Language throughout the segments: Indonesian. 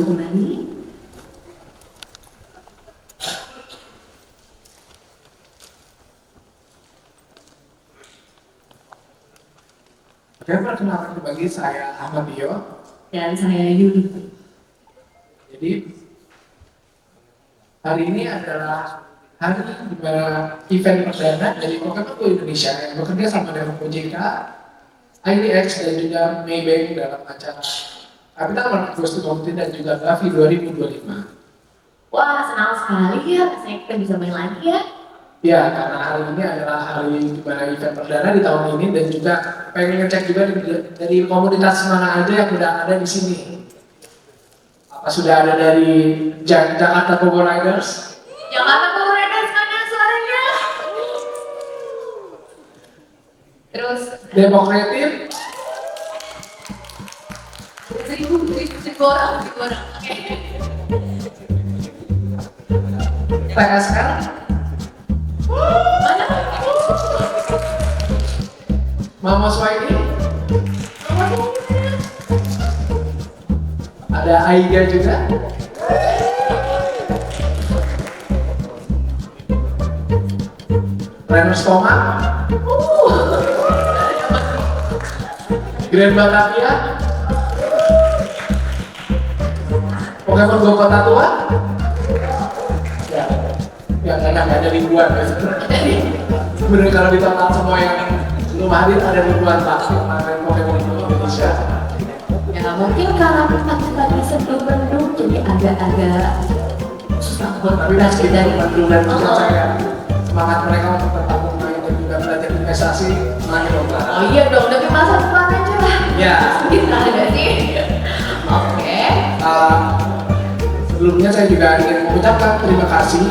kembali. Oke, perkenalkan kembali saya Ahmad Dio. Dan saya Yuli. Jadi hari ini adalah hari di mana event perdana dari Pokemon Go Indonesia yang bekerja sama dengan OJK, IDX dan juga Maybank dalam acara Capital Market Growth Competition dan juga Gavi 2025. Wah, senang sekali ya, rasanya kita bisa main lagi ya. Ya, karena hari ini adalah hari di mana event perdana di tahun ini dan juga pengen ngecek juga dari komunitas mana aja yang udah ada di sini. Apa sudah ada dari Jakarta Pogo Riders? Jakarta Power Riders mana suaranya? Terus Depok Creative? 1000 orang. Oke. TSL? Mana? Mama Swaini? Ada Aiga juga? Renus Toma? Grand Batavia? Pokemon Go Kota Tua? Ya nggak ada ribuan ya sebenarnya kalau di total semua yang belum hadir ada ribuan pak kemarin Pokemon Go Indonesia. Ya mungkin karena pagi-pagi sebelum mendung jadi agak-agak susah buat Tapi meski dari bantu dan juga saya semangat mereka untuk tetap bermain dan juga belajar investasi semakin lomba. Oh iya dong, dari masa depan aja lah. Ya. Kita ada sih. Oke. Sebelumnya saya juga ingin mengucapkan terima kasih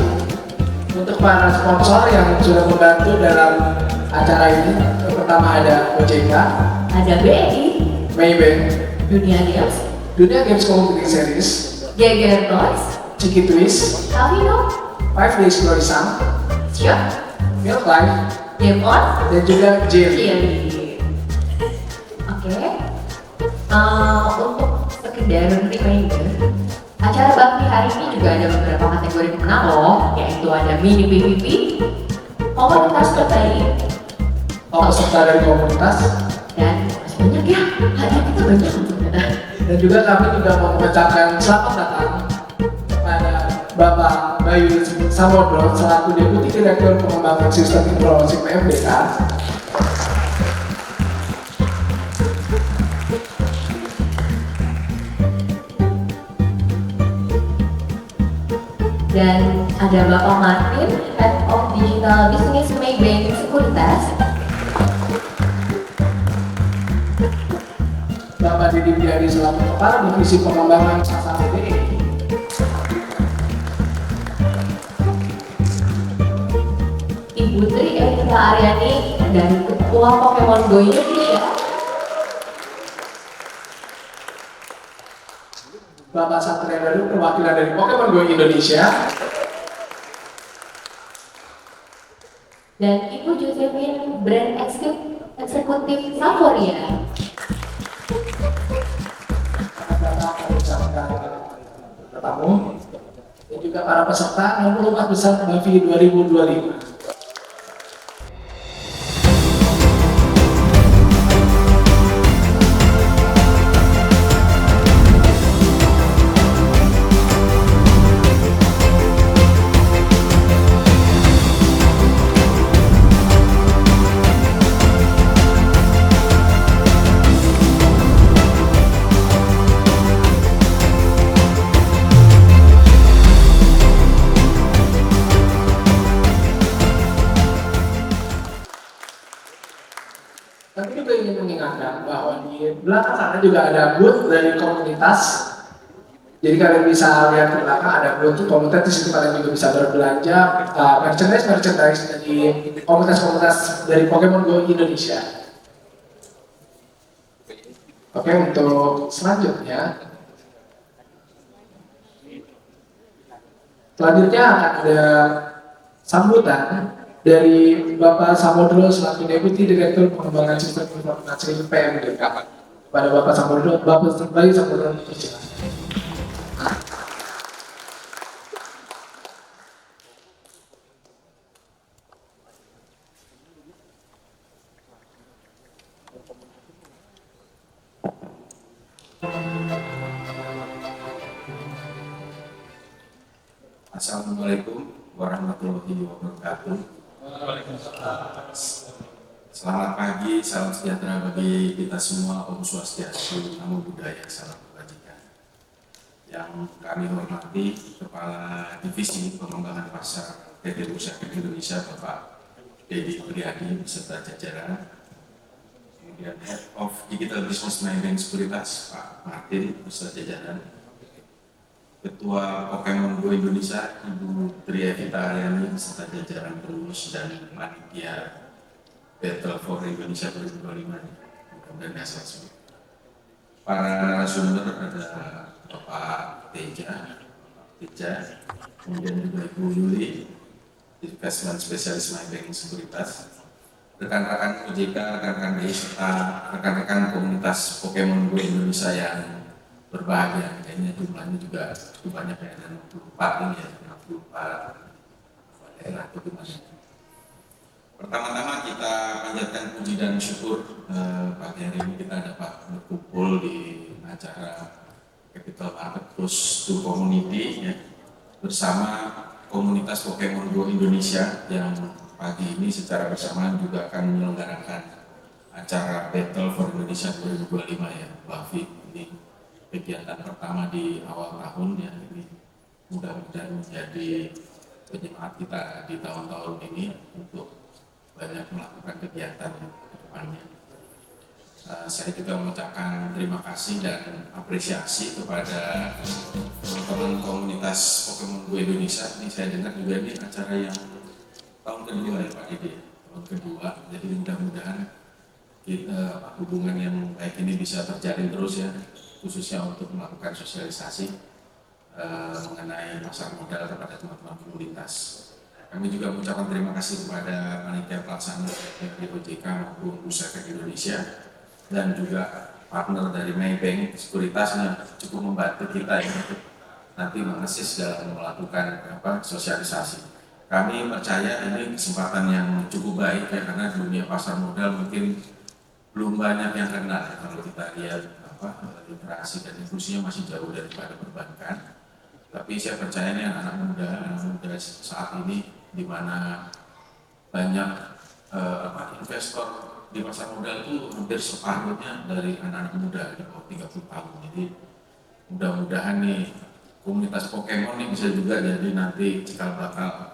untuk para sponsor yang sudah membantu dalam acara ini. Yang pertama ada OJK, Ada BI, Maybank, Dunia Games, Dunia Games Community Series, Geger Toys, Ciki Twist, Kavino, 5 Days Glory Sun, Shop, Milk Life, Game On, dan juga Jerry. Chili. Oke. Untuk sekedar reminder, acara bakti hari ini juga ada beberapa kategori pemenang loh, yaitu ada mini PVP, komunitas terbaik, Peserta dari komunitas, dan masih banyak ya, hadiah kita banyak ternyata. dan juga kami juga mau mengucapkan selamat datang kepada Bapak Bayu Samodro selaku Deputi Direktur Pengembangan Sistem Informasi PMDK. Dan ada Bapak Martin, Head of Digital Business Maybank Sekuritas, Bapak Didi Widyadi selaku Kepala Divisi Pengembangan Sasar BDI. Ibu Tri Erika Aryani dari Ketua Pokemon Go Indonesia, Bapak Satria Dadu perwakilan dari Pokemon Go Indonesia. dan Ibu Josephine Brand Eksekutif Savoria. Tamu dan juga para peserta 64 besar Gavi 2025. Tapi juga ingin mengingatkan bahwa di belakang sana juga ada booth dari komunitas. Jadi kalian bisa lihat ke belakang ada booth komunitas, di situ kalian juga bisa berbelanja merchandise dari komunitas-komunitas dari Pokemon Go Indonesia. Oke, untuk selanjutnya akan ada sambutan dari Bapak Samodro selaku Deputi Direktur Pengembangan Sistem Informasi PMDK. Pada Bapak Samodro, Bapak Bayu Samodro, silakan. Assalamualaikum warahmatullahi wabarakatuh. Selamat pagi, salam sejahtera bagi kita semua. Om Swastiastu, Namo Buddhaya, salam kebajikan. Yang kami hormati Kepala Divisi Pengembangan Pasar PT Bursa Efek Indonesia, Bapak Dedi Priadi beserta jajaran. Kemudian Head of Digital Business Maybank Sekuritas, Pak Martin beserta jajaran. Ketua Pokemon Go Indonesia, Ibu Tria Vita Aryani beserta jajaran pengurus dan panitia Battle for Indonesia 2025. Kemudian hasil para narasumber ada Bapak Teja, kemudian juga Ibu Yuli, Investment Specialist Maybank Sekuritas, rekan-rekan OJK, rekan-rekan BI, serta rekan-rekan komunitas Pokemon Go Indonesia yang berbahagia. Kayaknya jumlahnya juga cukup banyak ya, dan 64 ini ya, 64 daerah itu gimana. Pertama-tama kita panjatkan puji dan syukur pagi hari ini kita dapat berkumpul di acara Capital Market Close to Community ya, bersama komunitas Pokemon Go Indonesia yang pagi ini secara bersamaan juga akan menyelenggarakan acara Battle for Indonesia 2025 ya, Bafi. Ini kegiatan pertama di awal tahun ya, ini mudah-mudahan menjadi penyemangat kita di tahun-tahun ini untuk banyak melakukan kegiatan ke depannya. Saya juga mengucapkan terima kasih dan apresiasi kepada teman-teman komunitas Pokemon Go Indonesia. Ini saya dengar juga ini acara yang tahun kedua ya Pak Dede, tahun kedua. Jadi mudah-mudahan hubungan yang baik ini bisa terjalin terus ya, khususnya untuk melakukan sosialisasi mengenai pasar modal kepada teman-teman komunitas. Kami juga mengucapkan terima kasih kepada panitia pelaksana dari OJK maupun Bursa Efek Indonesia dan juga partner dari Maybank Sekuritasnya cukup membantu kita ya, untuk nanti mengasis dalam melakukan sosialisasi. Kami percaya ini kesempatan yang cukup baik ya, karena dunia pasar modal mungkin belum banyak yang kenal ya, kalau kita lihat literasi dan inklusinya masih jauh daripada perbankan. Tapi saya percaya ini anak muda saat ini di mana banyak investor di pasar modal itu hampir separuhnya dari anak-anak muda di bawah 30 tahun. Jadi mudah-mudahan nih komunitas Pokemon ini bisa juga jadi nanti cikal bakal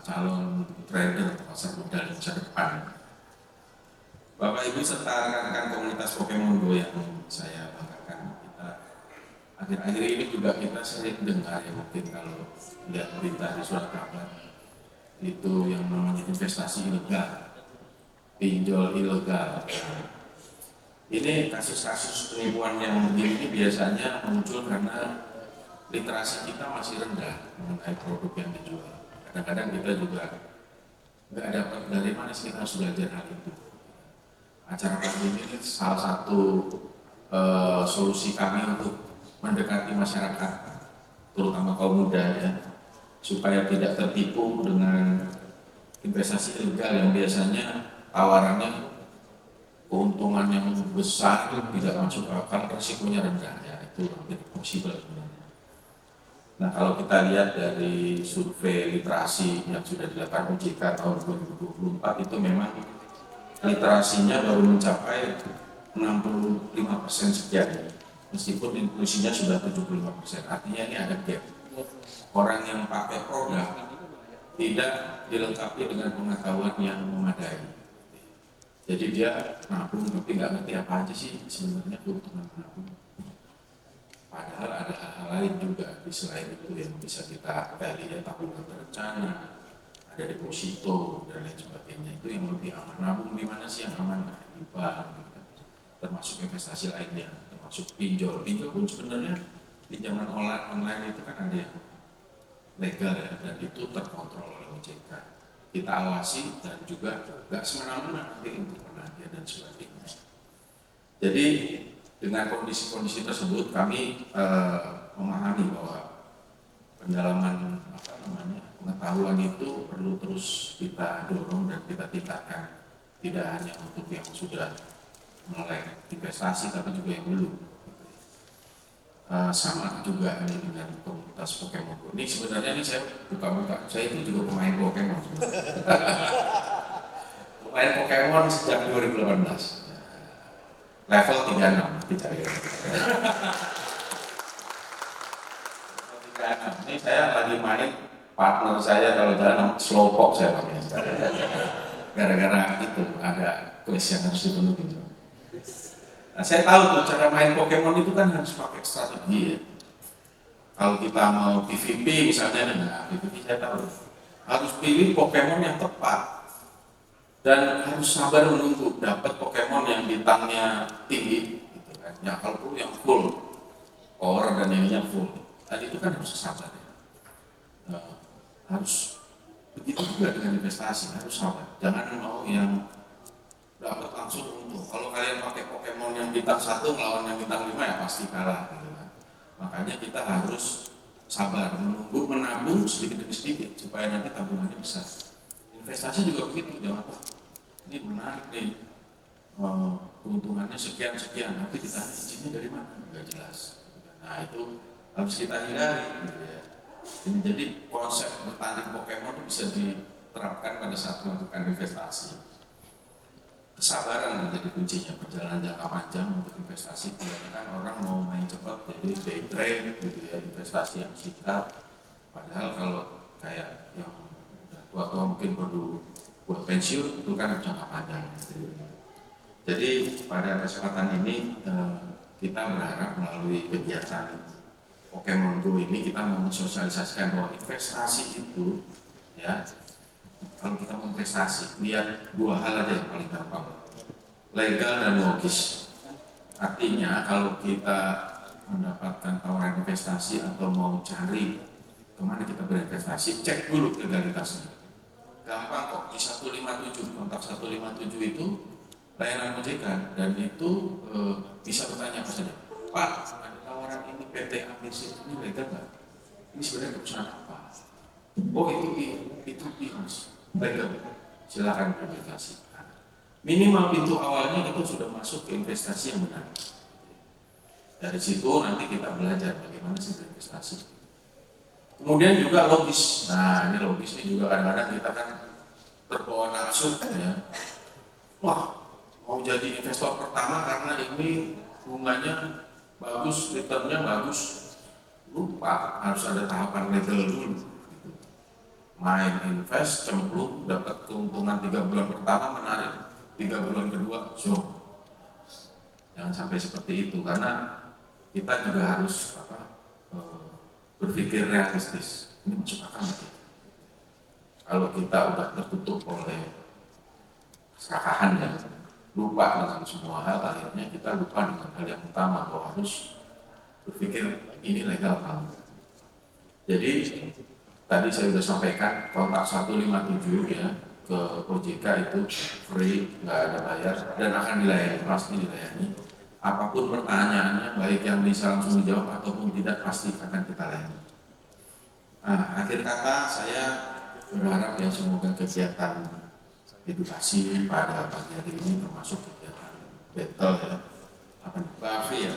calon trader pasar modal di masa depan. Bapak Ibu serta rekan-rekan komunitas Pokemon Go yang saya banggakan, kita akhir-akhir ini juga kita sering dengar ya, mungkin kalau lihat berita di surat kabar itu yang namanya investasi ilegal, pinjol ilegal. Ini kasus-kasus penipuan yang begini ini biasanya muncul karena literasi kita masih rendah mengenai produk yang dijual. Kadang-kadang kita juga nggak dapat dari mana sih kita harus belajar hal itu. Acara kali ini salah satu solusi kami untuk mendekati masyarakat, terutama kaum muda ya, supaya tidak tertipu dengan investasi ilegal yang biasanya tawarannya keuntungan yang besar, tidak masuk akal, resikonya rendah ya, itu hampir impossible sebenarnya. Nah kalau kita lihat dari survei literasi yang sudah dilakukan OJK tahun 2024 itu memang literasinya baru mencapai 65% sekian, meskipun inklusinya sudah 75%. Artinya ini ada gap. Orang yang pakai produk tidak dilengkapi dengan pengetahuan yang memadai. Jadi dia nabung tapi nggak ngerti apa aja sih sebenarnya keuntungan nabung. Padahal ada hal-hal lain juga di selain itu yang bisa kita lihat, tabungan berencana, ada deposito dan lain sebagainya. Itu yang lebih aman. Nabung di mana sih yang aman? Di bank, termasuk investasi lainnya, termasuk pinjol. Pinjol pun sebenarnya pinjaman online itu kan ada yang legal ya, dan itu terkontrol oleh OJK. Kita awasi dan juga nggak semena-mena nanti untuk penagihan dan sebagainya. Jadi dengan kondisi-kondisi tersebut kami memahami bahwa pendalaman pengetahuan itu perlu terus kita dorong dan kita tingkatkan, tidak hanya untuk yang sudah mulai investasi tapi juga yang belum. Sama juga dengan komunitas komunitas Pokemon Go. Ini sebenarnya ini saya buka-buka, saya itu juga pemain Pokemon. Pemain Pokemon sejak 2018. Level 36, tidak ya. Level 36. Ini saya lagi main, partner saya kalau jalan slowpoke saya pakai. Gara-gara itu ada quest yang harus dipenuhi. Nah, saya tahu tuh cara main Pokemon itu kan harus pakai strategi ya. Kalau kita mau PVP misalnya, nah PVP saya tahu harus pilih Pokemon yang tepat dan harus sabar menunggu dapat Pokemon yang bintangnya tinggi, gitu kan. Ya kalau perlu yang full power dan ininya full. Tadi itu kan harus sabar ya. Harus begitu juga dengan investasi, harus sabar. Jangan mau yang dapat langsung untung. Kalau kalian pakai Pokemon yang bintang 1 melawan yang bintang 5 ya pasti kalah gitu kan. Makanya kita harus sabar, menunggu, menabung sedikit demi sedikit supaya nanti tabungannya besar. Investasi juga begitu, jangan ini menarik nih, keuntungannya sekian-sekian, tapi kita izinnya dari mana? Nggak jelas. Nah itu harus kita hindari gitu ya. Jadi konsep bertanding Pokemon itu bisa diterapkan pada saat melakukan investasi. Kesabaran menjadi kuncinya, perjalanan jangka panjang untuk investasi. Kebanyakan orang mau main cepat, jadi day trade gitu ya, investasi yang singkat. Padahal kalau kayak yang tua-tua mungkin perlu buat pensiun, itu kan jangka panjang. Jadi pada kesempatan ini kita berharap melalui kegiatan Pokemon Go ini kita mau mensosialisasikan bahwa investasi itu ya, kalau kita mau investasi, lihat dua hal aja yang paling gampang, legal dan logis. Artinya kalau kita mendapatkan tawaran investasi atau mau cari kemana kita berinvestasi, cek dulu legalitasnya. Gampang kok, di 157, kontak 157 itu layanan OJK, dan itu bisa bertanya apa saja. Pak, ada tawaran ini PT Amir ini legal nggak? Ini sebenarnya perusahaan apa? Oh itu mas, legal, silakan berinvestasi. Minimal pintu awalnya itu sudah masuk ke investasi yang benar. Dari situ nanti kita belajar bagaimana sih berinvestasi. Kemudian juga logis. Nah ini logis ini juga kadang-kadang kita kan terbawa nafsu ya. Wah mau jadi investor pertama karena ini bunganya bagus, returnnya bagus. Lupa harus ada tahapan legal dulu. Main invest, cemplung, dapat keuntungan 3 bulan pertama menarik, 3 bulan kedua, so jangan sampai seperti itu karena kita juga harus berpikir realistis. Ini masuk akal nggak? Kalau kita udah tertutup oleh keserakahan ya, lupa dengan semua hal, akhirnya kita lupa dengan hal yang utama bahwa harus berpikir ini legal kan. Jadi tadi saya sudah sampaikan kontak 157 ya ke OJK itu free, nggak ada bayar dan akan dilayani, pasti dilayani. Apapun pertanyaannya, baik yang bisa langsung dijawab ataupun tidak, pasti akan kita layani. Nah, akhir kata saya berharap ya semoga kegiatan edukasi pada pagi hari ini termasuk kegiatan battle ya, apa nih, BAFI ya,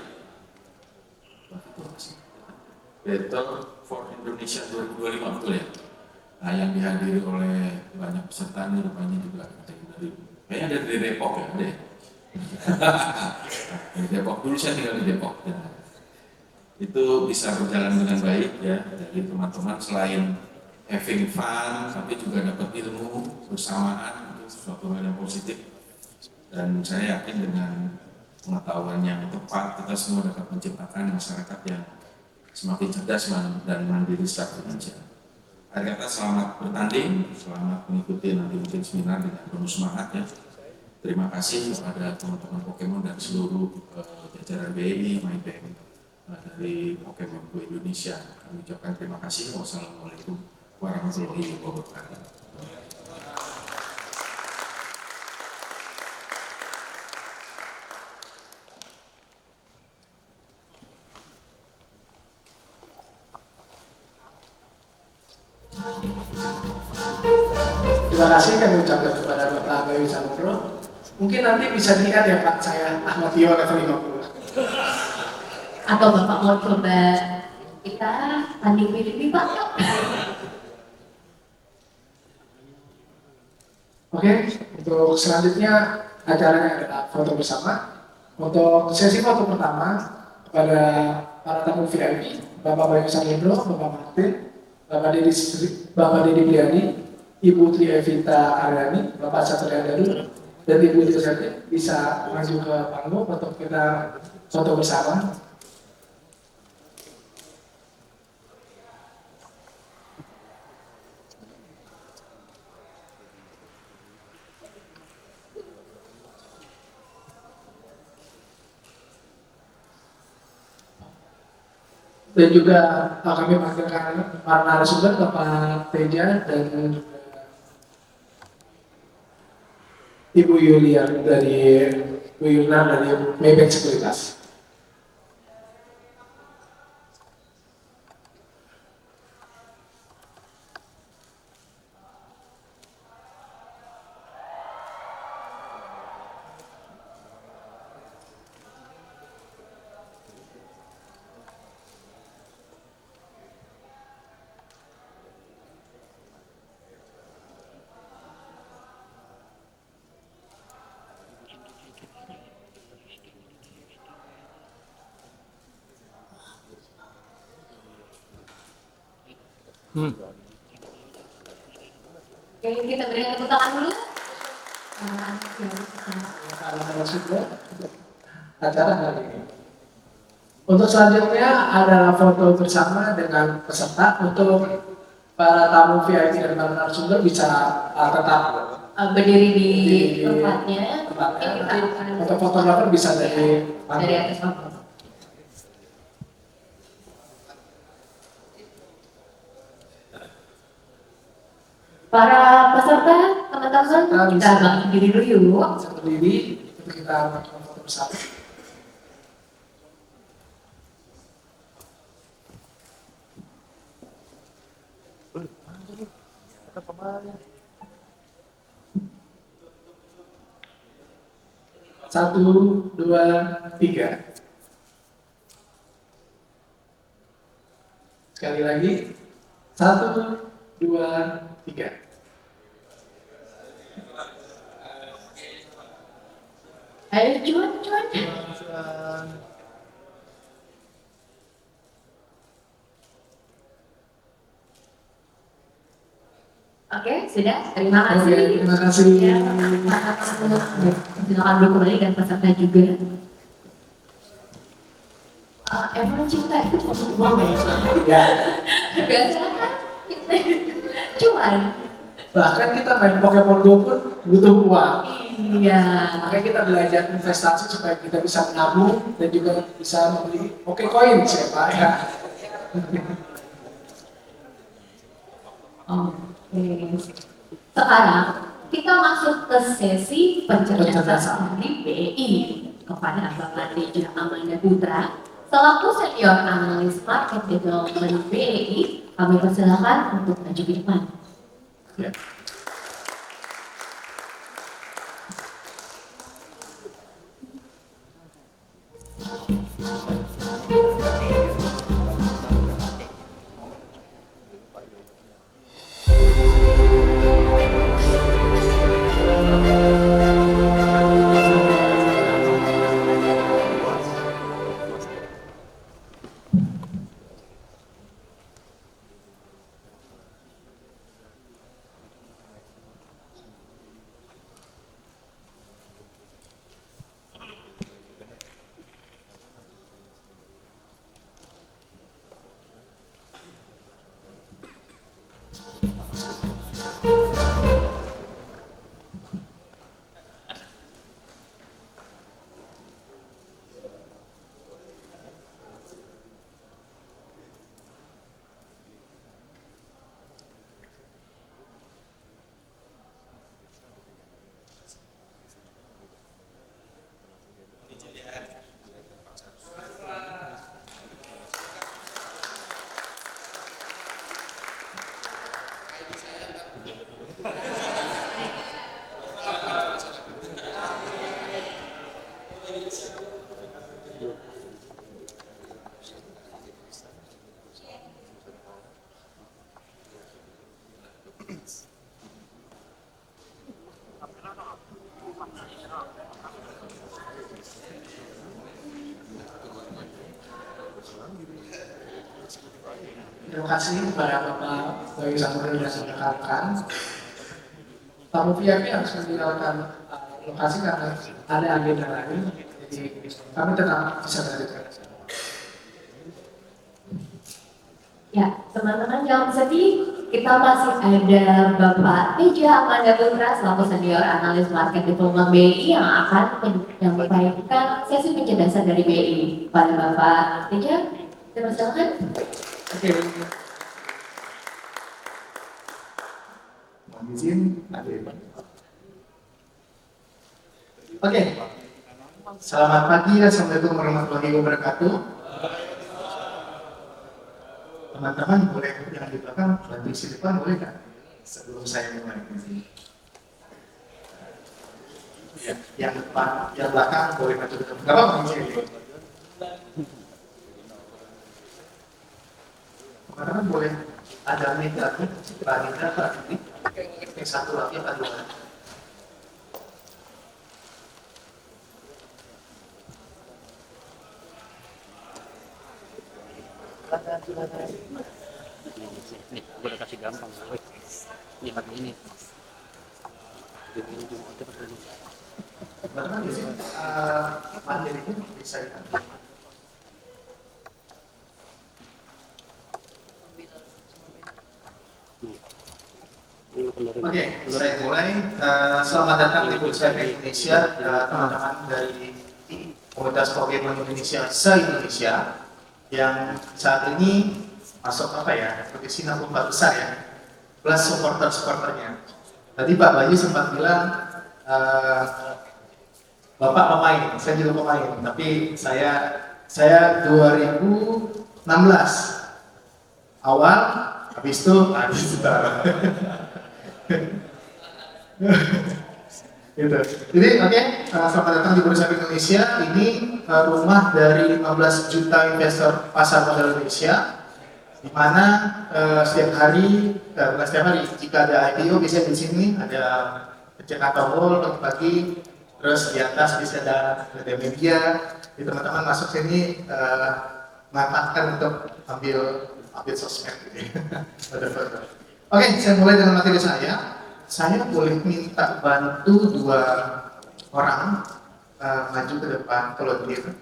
Battle for Indonesia 2025 betul ya. Nah yang dihadiri oleh banyak peserta ini rupanya juga dari kayaknya dari Depok ya, deh. Dari Depok dulu saya tinggal di Depok ya. Itu bisa berjalan dengan baik ya, dari teman-teman selain having fun tapi juga dapat ilmu bersamaan, itu suatu hal yang positif. Dan saya yakin dengan pengetahuan yang tepat kita semua dapat menciptakan masyarakat yang semakin cerdas dan mandiri secara finansial. Akhir kata selamat bertanding, selamat mengikuti nanti mungkin seminar dengan penuh semangat ya. Terima kasih kepada teman-teman Pokemon dan seluruh jajaran BI, MyBank dari Pokemon Go Indonesia. Kami ucapkan terima kasih. Wassalamualaikum warahmatullahi wabarakatuh. Terima kasih kami ucapkan kepada Bapak Bayu Samudro. Mungkin nanti bisa dilihat ya Pak, saya Ahmad Tio level 50. Atau Bapak mau coba kita tanding mirip Pak. Oke, untuk selanjutnya acaranya adalah foto bersama. Untuk sesi foto pertama pada para tamu VIP, Bapak Bayu Samudro, Bapak Martin, Bapak Didi Priadi, Ibu Tri Evita Aryani, Bapak Satria Daru, dan Ibu Yusati bisa maju ke panggung untuk kita foto bersama. Dan juga kami panggilkan para narasumber Bapak Teja dan Ibu Yulia dari Bu Yuna dari Maybank Sekuritas. Oke, kita berikan tepuk tangan dulu. Acara hari ini. Untuk selanjutnya adalah foto bersama dengan peserta. Untuk para tamu VIP dan para narasumber bisa tetap Berdiri di tempatnya. Untuk fotografer bisa dari atas panggung. Para peserta, teman-teman, kita bangkit diri dulu yuk. berdiri untuk kita melakukan foto bersama. Satu, dua, tiga. Sekali lagi. Satu, dua, tiga. Ayo cuan. Oke, sudah. Terima kasih. Oke, terima kasih. Ya, silakan dulu kembali dan peserta juga. Emang cinta itu butuh uang Ya. biasa kan? Cuan. Bahkan kita main Pokemon Go pun butuh uang. Iya. Makanya kita belajar investasi supaya kita bisa menabung dan juga bisa membeli Pokecoin siapa ya. Oke. Sekarang kita masuk ke sesi pencerdasan dari BI kepada Bapak Teja Amanda Putra selaku senior analis market development BI. Kami persilakan untuk maju ke depan. Ya. Terima kasih kepada Bapak Bayu Samuel dan rekan-rekan. Tamu VIP harus meninggalkan lokasi karena ada agenda lain. Jadi kami tetap bisa berlanjutkan. Ya, teman-teman jangan sedih. Kita masih ada Bapak Teja Amanda Putra selaku senior analis market diploma BI yang akan menyampaikan sesi penjelasan dari BI. Pada Bapak Teja, silakan. Oke. Mohon izin, Oke. Selamat pagi, assalamualaikum warahmatullahi wabarakatuh. Teman-teman boleh yang di belakang bantu isi depan boleh kan? Sebelum saya mulai. Ya, yang depan, yang belakang boleh bantu depan. Gak apa-apa sini. Teman-teman boleh ada meter, Pak ini. Yang satu lagi Pak dua. Nih, gue udah kasih gampang. Ini pakai ini. Ini cuma itu pakai ini. Teman-teman di sini materi ini bisa diambil. Oke, saya mulai. Selamat datang di Bursa Efek Indonesia, teman-teman dari Komunitas Pokemon Indonesia se-Indonesia yang saat ini masuk apa ya, kompetisi 64 besar ya, plus supporter-supporternya. Tadi Pak Bayu sempat bilang, Bapak pemain, saya juga pemain, tapi saya 2016 awal, habis itu gitu. Jadi oke, selamat datang di Bursa Efek Indonesia. Ini rumah dari 15 juta investor pasar modal Indonesia, di mana setiap hari, bukan setiap hari, jika ada IPO bisa di sini ada pencetak tombol pagi-pagi, terus di atas bisa ada media. Jadi teman-teman masuk sini manfaatkan untuk ambil sosmed gitu. Oke, saya mulai dengan materi saya. Saya boleh minta bantu 2 orang maju ke depan volunteer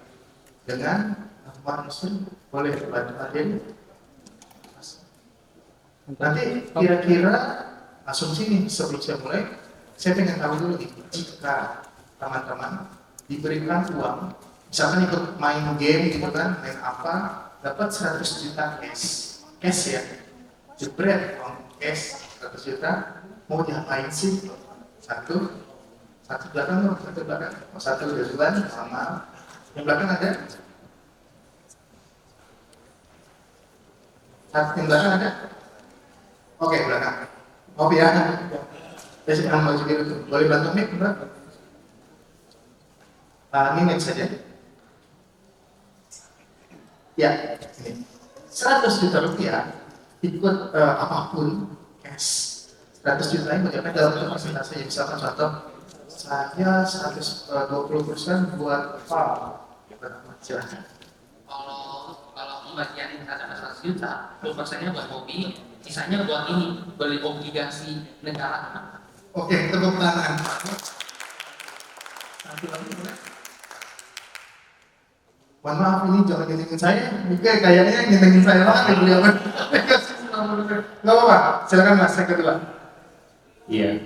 dengan Mansur, boleh bantu hadir. Nanti kira-kira asumsi nih sebelum saya mulai, saya pengen tahu dulu nih, jika teman-teman diberikan uang, misalkan ikut main game gitu kan, main apa, dapat 100 juta cash ya, jebret uang cash 100 juta, mau diapain sih? Satu belakang dong, satu belakang. Oh, satu duluan, sama. Yang belakang ada? Yang belakang ada? Oke, belakang. Oh ya. Saya sedang mau juga itu. Boleh bantu mic, Mbak? Ini mic saja. Ya, ini. 100 juta rupiah ikut apapun cash. 100 juta ini mencapai dalam bentuk persentase, misalkan contoh saya 120% buat silahkan. Kalau pembagian ada 100 juta, 20%-nya buat hobi, sisanya buat ini, beli obligasi negara. Oke, tepuk tangan. Satu lagi boleh? Mohon maaf, ini jangan nyenengin saya. Kayaknya nyenengin saya banget ya beliau. Gak apa-apa, silakan Mas, saya kedua. Iya,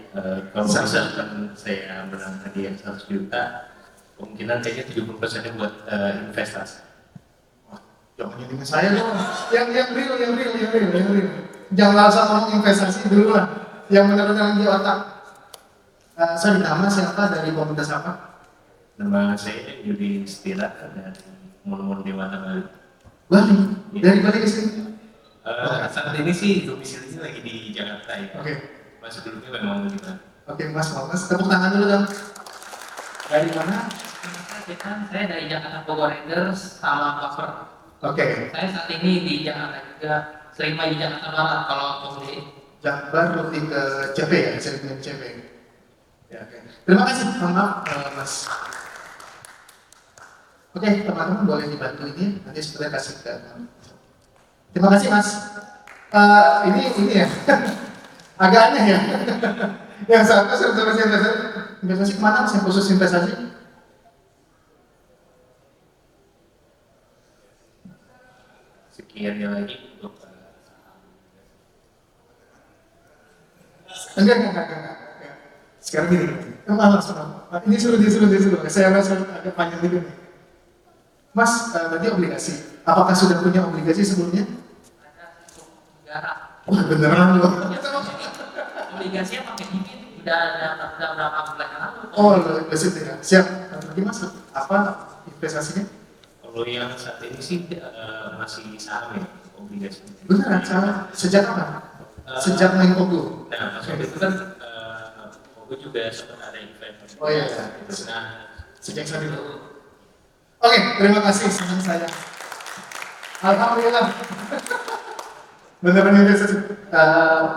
kalau misalkan saya menang hadiah 100 juta, kemungkinan kayaknya 70%-nya buat investasi. Jangan nyenengin saya dong. Yang real. Jangan langsung ngomong investasi dulu lah. Yang benar-benar di otak. Sorry, nama siapa dari komunitas apa? Nama saya Yudi Stira dari Mun di mana Bali. Bali? Dari Bali ke sini? Saat ini sih domisilinya lagi di Jakarta ya. Oke. Mas sebelumnya memang di mana? Oke, Mas, tepuk tangan dulu dong. Dari mana? Saya dari Jakarta Bogor Raiders sama Cover. Oke. Saya saat ini di Jakarta juga, sering main di Jakarta Barat kalau di Jakbar lebih ke CP ya, sering CP. Ya, oke. Terima kasih, maaf Mas. Oke, teman-teman boleh dibantu ini, nanti sebentar kasih ke. Terima kasih Mas. Ini ya, agak aneh ya. Yang satu investasi kemana mas yang khusus investasi? Sekiannya lagi untuk Enggak. Sekarang gini, langsung. Ini suruh. Saya rasa agak panjang juga nih. Mas, tadi obligasi. Apakah sudah punya obligasi sebelumnya? Negara. Wah, beneran loh. Obligasinya pakai dingin udah berapa bulan yang lalu. Oh, lebih ya. Siap. Lagi mas, apa investasinya? kalau yang saat ini sih masih saham ya, obligasi. Beneran, salah. Sejak apa? Sejak main Pogo. Nah, pas waktu itu kan aku juga sempat ada event. Oh iya. Nah, Sejak saat itu. Oke, terima kasih senang saya. Alhamdulillah. Beneran investasi.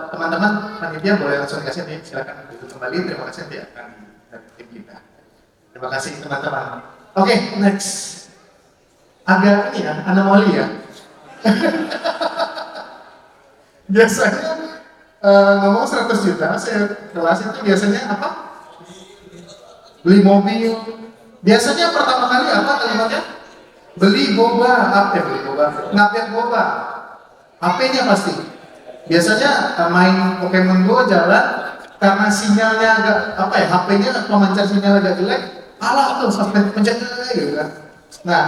Teman-teman panitia boleh langsung dikasih nih, silakan duduk kembali. Terima kasih nanti akan dari tim kita. Terima kasih teman-teman. Oke, next. Agak ini ya, anomali ya. Biasanya ngomong 100 juta, saya kelas itu biasanya apa? Beli mobil. Biasanya pertama kali apa kalimatnya? Beli boba, ngapet boba. HP-nya pasti. Biasanya main Pokemon Go jalan karena sinyalnya agak apa ya, HP-nya pemancar sinyal agak jelek, alah tuh sampai pencet gitu kan. Nah,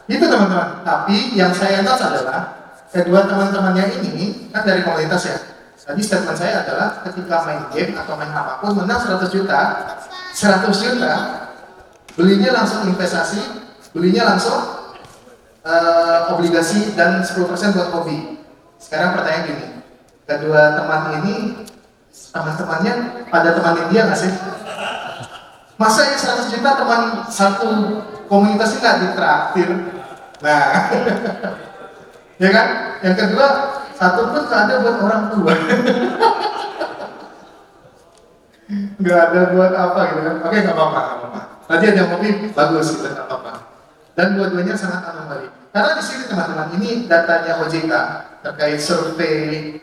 itu teman-teman. Tapi yang saya tahu adalah kedua teman-temannya ini kan dari komunitas ya. Tadi statement saya adalah ketika main game atau main apapun menang 100 juta, belinya langsung investasi, belinya langsung obligasi dan 10% buat hobi. Sekarang pertanyaan gini, kedua teman ini, teman-temannya pada temanin dia nggak sih? Masa yang 100 juta teman satu komunitas ini nggak ditraktir? Nah, ya kan? Yang kedua, satu pun nggak ada buat orang tua. Nggak ada buat apa gitu kan? Oke, nggak apa-apa. Tadi ada mobil bagus gitu, nggak apa-apa. Dan dua-duanya sangat anomali. Karena di sini teman-teman, ini datanya OJK terkait survei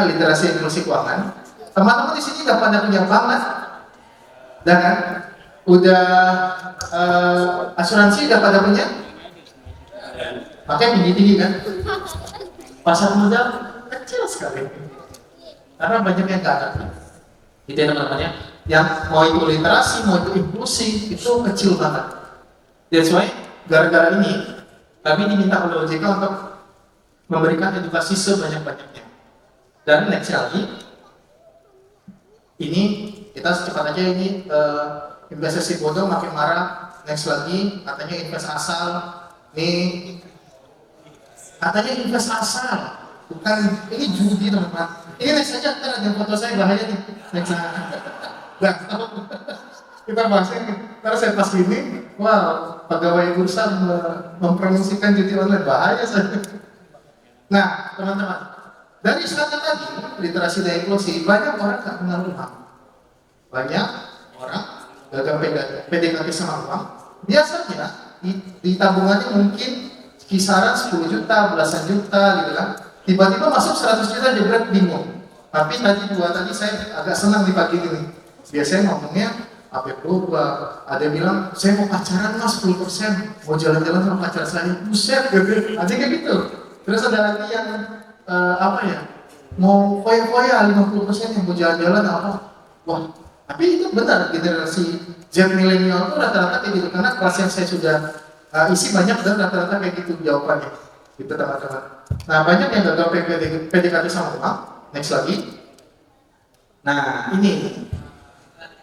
literasi inklusi keuangan. Teman-teman di sini nggak pada punya banget, dan kan? Udah asuransi udah pada punya? Pakai tinggi-tinggi kan? Pasar modal kecil sekali. Karena banyak yang nggak ada. Itu ya teman-teman ya. Yang mau itu literasi, mau itu inklusi, itu kecil banget. That's why, gara-gara ini, kami diminta oleh OJK untuk memberikan edukasi sebanyak-banyaknya. Dan next lagi, ini kita secepat aja ini investasi bodoh makin marah. Next lagi, katanya invest asal. Nih, katanya invest asal. Bukan, ini judi teman-teman. Ini next aja, ntar ada foto saya bahaya nih. Next aja. Nah, kita bahas ini. Ntar saya pas gini, wow, pegawai bursa mempromosikan judi online, bahaya saya. Nah, teman-teman, dari sekarang tadi, literasi dan inklusi, banyak orang gak kenal uang. Banyak orang gagal PDKT sama uang. Biasanya, di tabungannya mungkin kisaran 10 juta, belasan juta gitu kan. Tiba-tiba masuk 100 juta jebret bingung. Tapi tadi saya agak senang di pagi ini. Biasanya ngomongnya apa berubah. Ada yang bilang saya mau pacaran mas 10%, mau jalan-jalan sama pacar saya, buset gitu. Ada kayak gitu. Terus ada lagi yang mau foya-foya 50% yang mau jalan-jalan apa. Wah, tapi itu benar generasi Z milenial itu rata-rata kayak gitu. Karena kelas yang saya sudah isi banyak dan rata-rata kayak gitu jawabannya. Gitu teman-teman. Nah banyak yang gagal PDKT sama uang. Next lagi. Nah ini.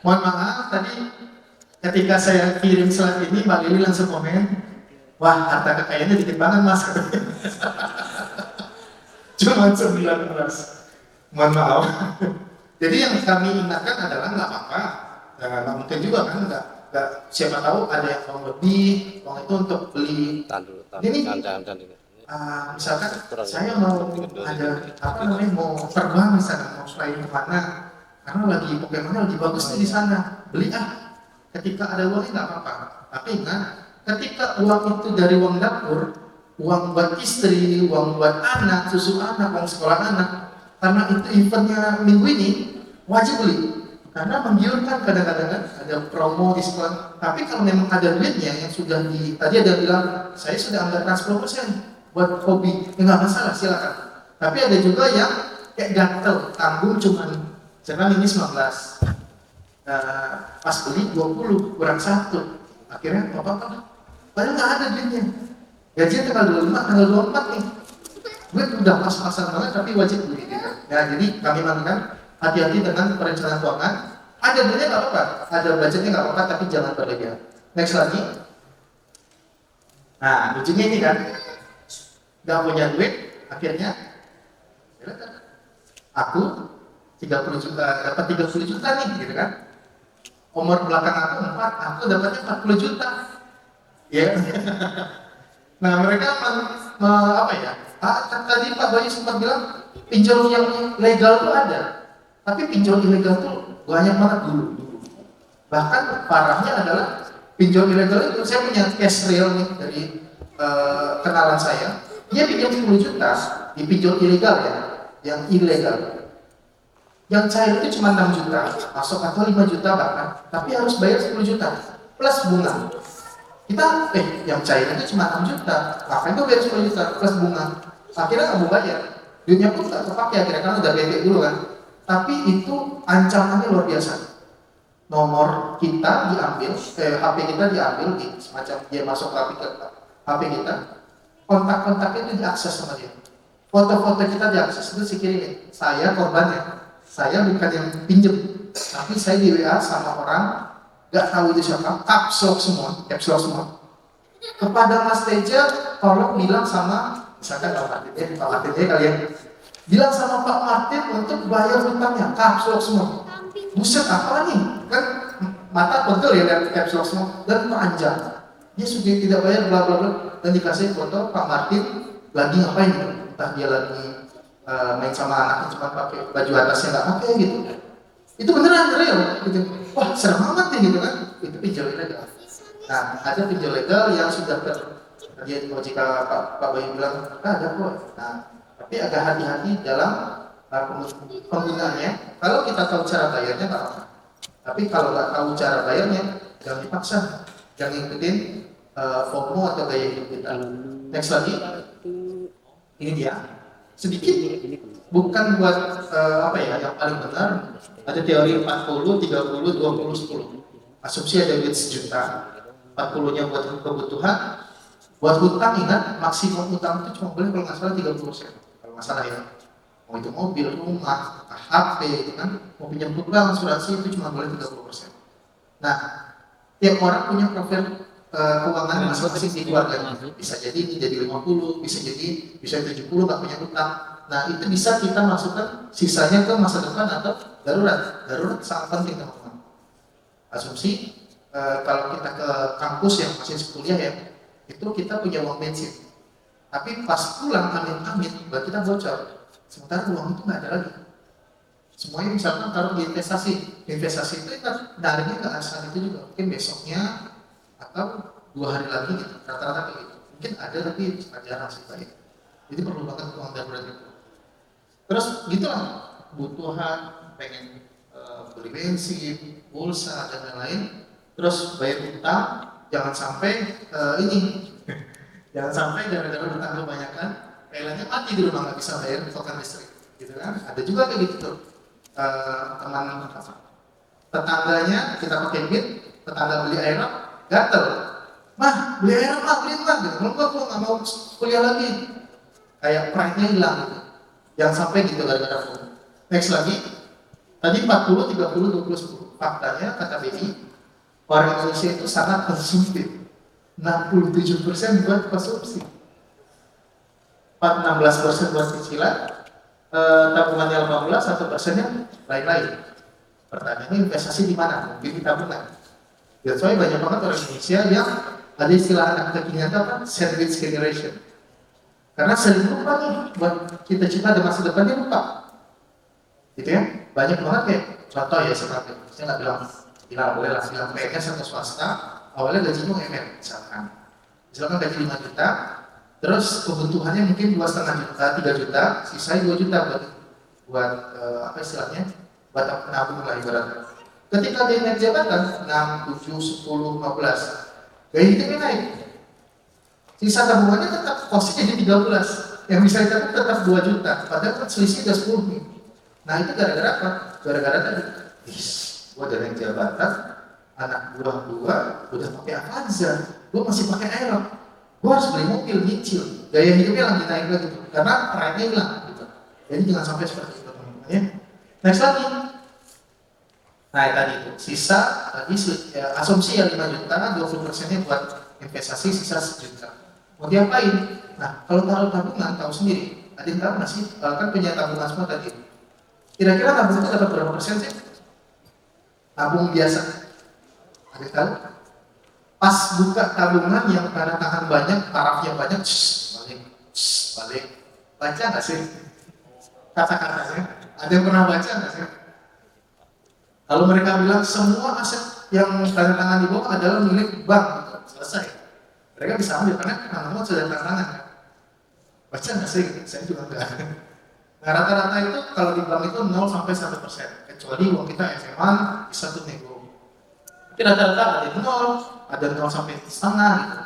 Mohon maaf tadi ketika saya kirim slide ini Mbak Lili langsung komen, wah harta kekayaannya dikit banget mas. Cuma 19. Mohon maaf. Jadi yang kami ingatkan adalah nggak apa-apa. Nggak mungkin juga kan nggak siapa tahu ada yang mau lebih uang itu untuk beli. Ini misalkan saya mau ada mau terbang misalkan mau flying kemana. Karena lagi Pokemon lagi bagus nih di sana, beli ketika ada uangnya nggak apa-apa. Tapi ingat, ketika uang itu dari uang dapur, uang buat istri, uang buat anak, susu anak, uang sekolah anak. Karena itu eventnya minggu ini wajib beli. Karena menggiurkan kadang-kadang kan ada promo diskon. Tapi kalau memang ada duitnya yang sudah tadi ada bilang saya sudah anggarkan 10% buat hobi, ya nggak masalah silakan. Tapi ada juga yang kayak gatel, tanggung cuman misalkan ini 19. Pas beli 20 kurang 1. Akhirnya apa-apa. Padahal nggak ada duitnya. Gajinya tanggal 25, tanggal 24 nih. Duit udah pas-pasan banget tapi wajib beli. Ya jadi kami mengatakan hati-hati dengan perencanaan keuangan. Ada duitnya nggak apa-apa, ada budgetnya nggak apa-apa, tapi jangan berlebihan. Next lagi. Nah, ujungnya ini kan, nggak punya duit, akhirnya aku 30 juta, dapat 30 juta nih, gitu kan? Umur belakang aku 4, aku dapatnya 40 juta. Ya. Nah, mereka apa ya? Tadi Pak Bayu sempat bilang pinjol yang legal itu ada. Tapi pinjol ilegal itu banyak banget dulu. Bahkan parahnya adalah pinjol ilegal itu, saya punya case real nih dari kenalan saya. Dia pinjam 10 juta di pinjol ilegal ya, yang ilegal. Yang cair itu cuma 6 juta, masuk atau 5 juta bahkan, tapi harus bayar 10 juta plus bunga. Kita yang cair itu cuma 6 juta, ngapain tuh bayar 10 juta plus bunga? Akhirnya nggak mau bayar, duitnya pun nggak terpakai akhirnya kan udah bebek dulu kan. Tapi itu ancamannya luar biasa. Nomor kita diambil, HP kita diambil, semacam dia masuk ke HP kita, kontak-kontaknya itu diakses sama dia. Foto-foto kita diakses itu si kirimin. Saya korbannya, saya bukan yang pinjem, tapi saya di WA sama orang, nggak tahu itu siapa, caps lock semua. Kepada Mas Teja, tolong bilang sama, misalkan Pak Martin kalian, bilang sama Pak Martin untuk bayar hutangnya, caps lock semua. Buset apa nih? Kan mata pegel ya lihat caps lock semua dan panjang. Dia sudah tidak bayar bla bla bla dan dikasih foto Pak Martin lagi ngapain gitu. Entah dia lagi main sama anaknya cuma pakai baju atasnya nggak pakai gitu. Itu beneran real gitu. Wah serem amat nih gitu kan. Itu pinjol ilegal. Nah ada pinjol legal yang sudah dia jika Pak Bayu bilang ada kok. Nah tapi agak hati-hati dalam penggunaannya. Kalau kita tahu cara bayarnya nggak apa-apa. Tapi kalau nggak tahu cara bayarnya jangan dipaksa. Jangan ikutin FOMO atau gaya hidup kita. Next lagi. Ini dia. Sedikit. Bukan buat apa ya yang paling benar. Ada teori 40, 30, 20, 10. Asumsi ada duit 1 juta. 40-nya buat kebutuhan. Buat hutang ingat maksimum hutang itu cuma boleh kalau nggak salah 30%. Kalau nggak salah ya. Mau itu mobil, rumah, HP, itu kan. Mau pinjam tunggal, asuransi itu cuma boleh 30%. Nah, tiap orang punya profil keuangan masing-masing di keluarga. Bisa jadi ini jadi 50, bisa 70 nggak punya hutang. Nah, itu bisa kita masukkan sisanya ke masa depan atau darurat. Darurat sangat penting teman-teman. Asumsi kalau kita ke kampus yang masih kuliah ya, itu kita punya uang bensin. Tapi pas pulang amit-amit, buat kita bocor. Sementara uang itu nggak ada lagi. Semuanya misalkan taruh di investasi. Investasi itu kan nariknya ke asal itu juga. Mungkin besoknya atau 2 hari lagi gitu. Rata-rata kayak gitu. Mungkin ada tapi jarang sih baik. Jadi perlu banget uang darurat itu. Terus gitulah kebutuhan, pengen beli bensin, pulsa dan lain-lain. Terus bayar utang, jangan sampai ini. Jangan sampai gara-gara utang kebanyakan, PLN-nya mati di rumah nggak bisa bayar token listrik, gitu kan? Ada juga kayak gitu tuh. Teman tetangganya kita pakai duit, tetangga beli air gatel. Mah beli air beliin mah, gitu. Kalau gua nggak mau kuliah lagi, kayak pride-nya hilang gitu. Jangan sampai gitu gara-gara phone. Next lagi, tadi 40, 30, 20, 10. Faktanya kata BI, orang Indonesia itu sangat konsumtif. 67% buat konsumsi, 16% buat cicilan, tabungannya 18, 1%-nya lain-lain. Pertanyaannya investasi di mana? Mungkin di tabungan. Ya, soalnya banyak banget orang Indonesia yang ada istilah anak kekinian apa? Sandwich generation. Karena sering lupa nih buat cita-cita dan masa depannya lupa. Gitu ya? Banyak banget kayak contoh ya seperti saya nggak bilang boleh lah bilang PNS atau swasta. Awalnya gajinya UMR misalkan gaji 5 juta Terus kebutuhannya mungkin 2,5 juta, 3 juta, sisa 2 juta buat apa istilahnya, buat nabung lah ibaratnya. Ketika dia naik jabatan 6, 7, 10, 15, gaya hidupnya naik. Sisa tabungannya tetap kosnya jadi 13, yang bisa ditabung tetap 2 juta, padahal kan selisih udah 10 nih. Nah itu gara-gara apa? Gara-gara tadi, gua udah naik jabatan, anak buah gua udah pakai Avanza, gua masih pakai Aerox, gua harus beli mobil nyicil, gaya hidupnya lagi naik lagi gitu, karena pride-nya hilang gitu. Jadi jangan sampai seperti itu teman-teman ya. Next lagi. Nah tadi itu sisa tadi ya, asumsi ya 5 juta, 20%-nya buat investasi, sisa 1 juta. Mau diapain? Nah kalau taruh tabungan tahu sendiri. Ada yang tahu nggak sih? Kan punya tabungan semua tadi. Kira-kira tabungan itu dapat berapa persen sih? Tabung biasa. Ada yang tahu? Pas buka tabungan yang tanda tangan banyak, parafnya banyak, balik. Baca nggak sih? Kata-katanya. Ada yang pernah baca nggak sih? Kalau mereka bilang semua aset yang tanda tangan di bawah adalah milik bank, selesai. Mereka bisa ambil karena teman-teman sudah tanda tangan kan. Baca nggak sih? Saya juga enggak. Nah rata-rata itu kalau di bank itu 0 sampai 1%, kecuali uang kita SMA bisa tuh nego. Tapi rata-rata ada 0, ada 0 sampai setengah gitu.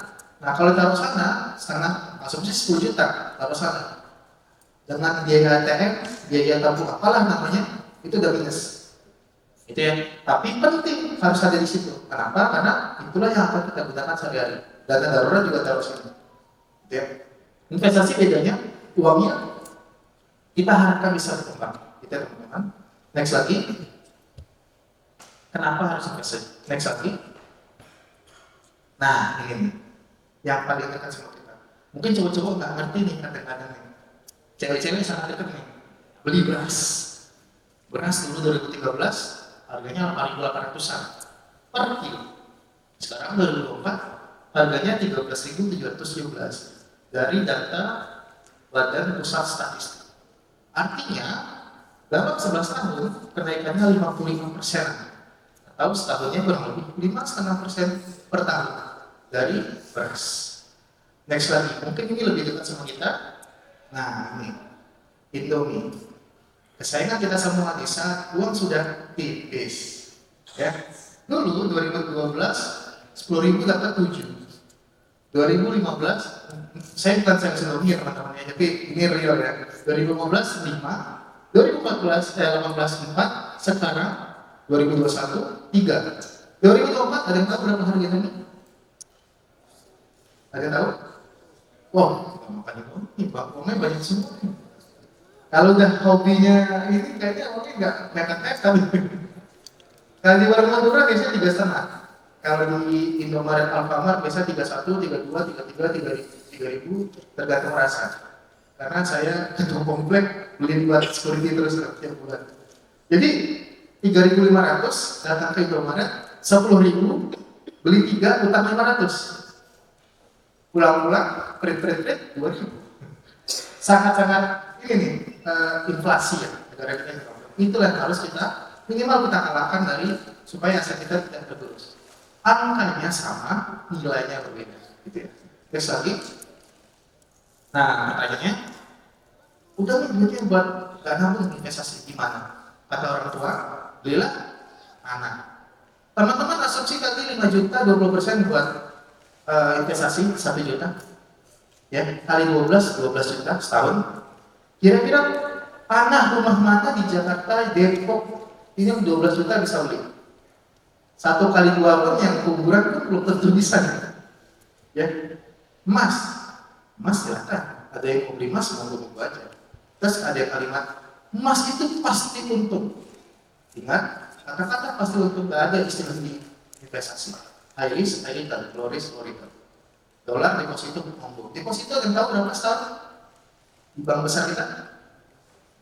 Nah kalau taruh sana, setengah, asumsi 10 juta taruh sana. Dengan biaya ATM, biaya tabung apalah namanya, itu udah minus. Itu ya, tapi penting harus ada di situ. Kenapa? Karena itulah yang akan kita gunakan sehari-hari. Dana darurat juga taruh sini. Gitu ya. Investasi bedanya, uangnya kita harapkan bisa berkembang. Gitu ya teman-teman. Next lagi. Kenapa harus investasi? Next lagi. Nah ini yang paling dekat sama kita. Mungkin cowok-cowok nggak ngerti nih kadang-kadang nih. Cewek-cewek sangat dekat nih. Beli beras. Beras dulu 2013. Harganya 4.800-an per kilo. Sekarang 2024 harganya 13.717 dari data Badan Pusat Statistik. Artinya dalam 11 tahun kenaikannya 55% atau setahunnya kurang lebih 5,5% per tahun dari beras. Next lagi, mungkin ini lebih dekat sama kita. Nah ini Indomie. Kesayangan kita semua di saat uang sudah tipis, ya. Dulu 2012 10.000 dapat 7. 2015 saya bukan saya sebelumnya teman-teman ya, tapi ini real ya. 2015 5, 2014 18 4, sekarang 2021 3. 2024 ada yang tahu berapa harga ini? Ada yang tahu? Wow, makanya ini bangkongnya banyak semua. Kalau udah hobinya ini kayaknya mungkin nggak nekat-nekat. Kalau di warung Madura biasanya 3,5. Kalau di Indomaret Alfamart biasanya 31, 32, 33, 3.000 tergantung rasa. Karena saya ketua komplek beli buat security terus tiap bulan. Jadi 3.500 datang ke Indomaret, 10.000 beli 3 utang 500. Pulang-pulang print 2.000. Sangat-sangat ini nih inflasi ya negara kita. Itulah yang harus kita minimal kita kalahkan dari supaya aset kita tidak tergerus. Angkanya sama, nilainya berbeda. Gitu ya. Terus lagi. Nah, pertanyaannya, udah nih duitnya buat gak nabung investasi di mana? Kata orang tua, belilah anak. Teman-teman asumsi tadi 5 juta, 20% buat investasi 1 juta. Ya, kali 12 juta setahun. Kira-kira tanah rumah mana di Jakarta, Depok ini 12 juta bisa beli. 1 kali 2 pun yang kuburan itu belum tentu bisa. Ya, emas silahkan. Ada yang mau beli emas, mau aja. Terus ada kalimat emas itu pasti untung. Ingat, kata-kata pasti untung, nggak ada istilah di investasi. High risk, high return, low risk, low return. Dolar deposito untung. Deposito yang tahu berapa setahun? Di bank besar kita,